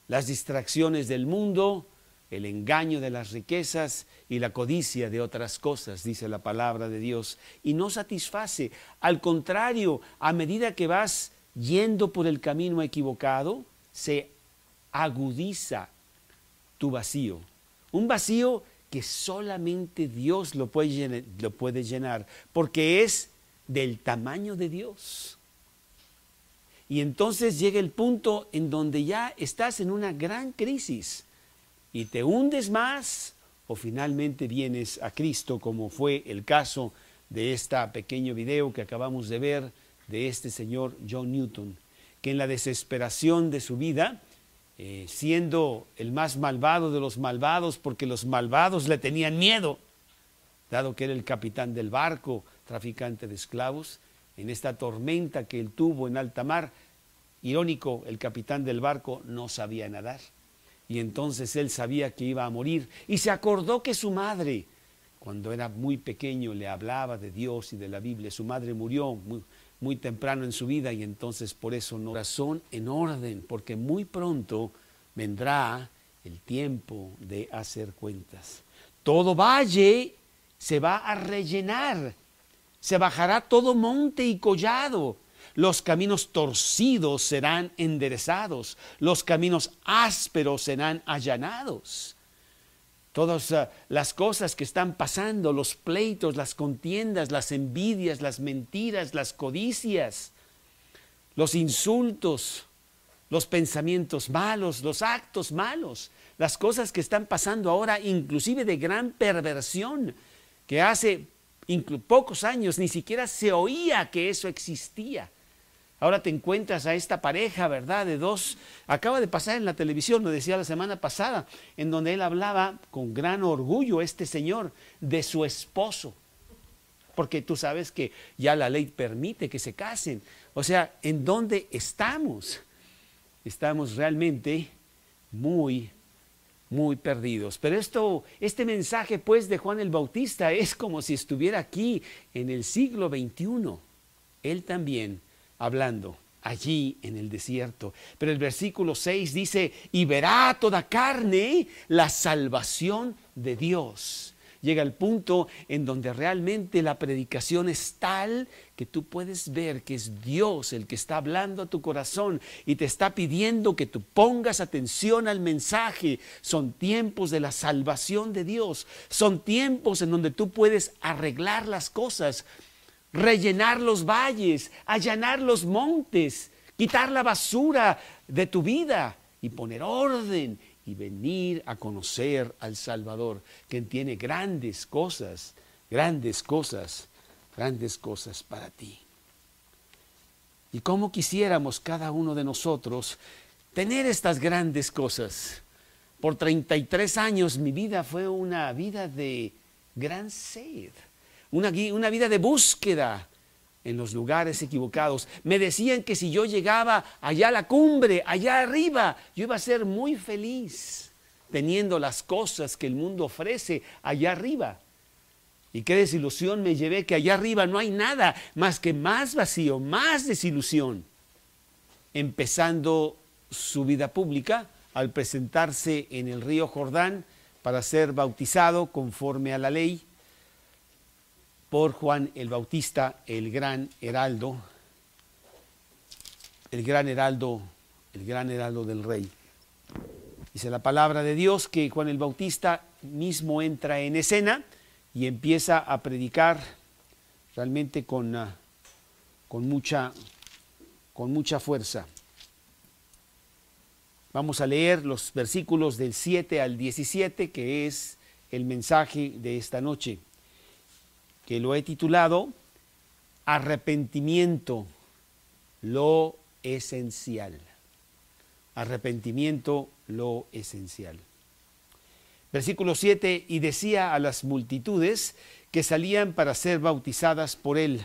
Las distracciones del mundo, el engaño de las riquezas y la codicia de otras cosas, dice la palabra de Dios. Y no satisface. Al contrario, a medida que vas yendo por el camino equivocado, se agudiza tu vacío. Un vacío que solamente Dios lo puede llenar, porque es del tamaño de Dios. Y entonces llega el punto en donde ya estás en una gran crisis y te hundes más o finalmente vienes a Cristo, como fue el caso de este pequeño video que acabamos de ver de este señor John Newton, que en la desesperación de su vida, siendo el más malvado de los malvados, porque los malvados le tenían miedo, dado que era el capitán del barco, traficante de esclavos, en esta tormenta que él tuvo en alta mar. Irónico, el capitán del barco no sabía nadar y entonces él sabía que iba a morir y se acordó que su madre, cuando era muy pequeño, le hablaba de Dios y de la Biblia. Su madre murió muy temprano en su vida y entonces por eso no corazón en orden, porque muy pronto vendrá el tiempo de hacer cuentas. Todo valle se va a rellenar, se bajará todo monte y collado, los caminos torcidos serán enderezados, los caminos ásperos serán allanados. Todas las cosas que están pasando, los pleitos, las contiendas, las envidias, las mentiras, las codicias, los insultos, los pensamientos malos, los actos malos, las cosas que están pasando ahora, inclusive de gran perversión, que hace pocos años ni siquiera se oía que eso existía. Ahora te encuentras a esta pareja, ¿verdad? De dos, acaba de pasar en la televisión, lo decía la semana pasada, en donde él hablaba con gran orgullo, este señor, de su esposo. Porque tú sabes que ya la ley permite que se casen. O sea, ¿en dónde estamos? Estamos realmente muy perdidos. Pero este mensaje pues de Juan el Bautista es como si estuviera aquí en el siglo XXI. Él también hablando allí en el desierto. Pero el versículo 6 dice, y verá toda carne la salvación de Dios. Llega el punto en donde realmente la predicación es tal que tú puedes ver que es Dios el que está hablando a tu corazón y te está pidiendo que tú pongas atención al mensaje. Son tiempos de la salvación de Dios. Son tiempos en donde tú puedes arreglar las cosas, rellenar los valles, allanar los montes, quitar la basura de tu vida y poner orden y venir a conocer al Salvador, que tiene grandes cosas para ti. Y cómo quisiéramos cada uno de nosotros tener estas grandes cosas. Por 33 años mi vida fue una vida de gran sed, una vida de búsqueda en los lugares equivocados. Me decían que si yo llegaba allá a la cumbre, allá arriba, yo iba a ser muy feliz teniendo las cosas que el mundo ofrece allá arriba. Y qué desilusión me llevé, que allá arriba no hay nada más que más vacío, más desilusión. Empezando su vida pública al presentarse en el río Jordán para ser bautizado conforme a la ley por Juan el Bautista, el gran heraldo del rey. Dice la palabra de Dios que Juan el Bautista mismo entra en escena y empieza a predicar realmente con mucha fuerza. Vamos a leer los versículos del 7 al 17, que es el mensaje de esta noche, que lo he titulado Arrepentimiento, lo esencial. Arrepentimiento, lo esencial. Versículo 7, y decía a las multitudes que salían para ser bautizadas por él,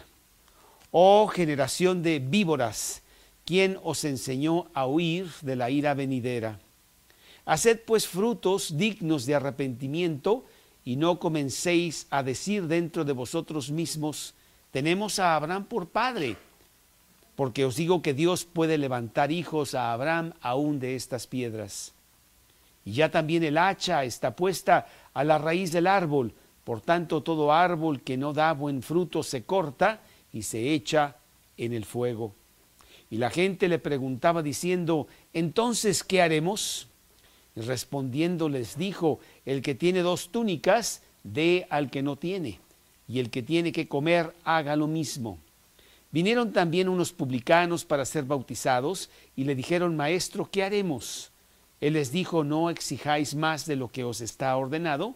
oh generación de víboras, ¿quién os enseñó a huir de la ira venidera? Haced pues frutos dignos de arrepentimiento, y no comencéis a decir dentro de vosotros mismos, tenemos a Abraham por padre, porque os digo que Dios puede levantar hijos a Abraham aún de estas piedras. Y ya también el hacha está puesta a la raíz del árbol, por tanto todo árbol que no da buen fruto se corta y se echa en el fuego. Y la gente le preguntaba diciendo, entonces, ¿qué haremos? Y respondiendo les dijo, el que tiene 2 túnicas, dé al que no tiene, y el que tiene que comer, haga lo mismo. Vinieron también unos publicanos para ser bautizados, y le dijeron, maestro, ¿qué haremos? Él les dijo, no exijáis más de lo que os está ordenado.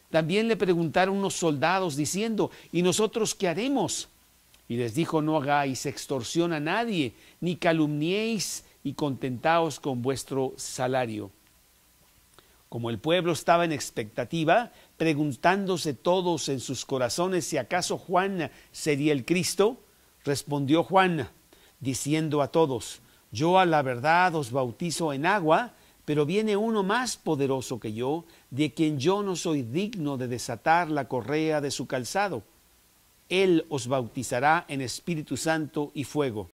También le preguntaron unos soldados diciendo, ¿y nosotros qué haremos? Y les dijo, no hagáis extorsión a nadie, ni calumniéis, y contentaos con vuestro salario. Como el pueblo estaba en expectativa, preguntándose todos en sus corazones si acaso Juan sería el Cristo, respondió Juan, diciendo a todos: yo a la verdad os bautizo en agua, pero viene uno más poderoso que yo, de quien yo no soy digno de desatar la correa de su calzado. Él os bautizará en Espíritu Santo y fuego.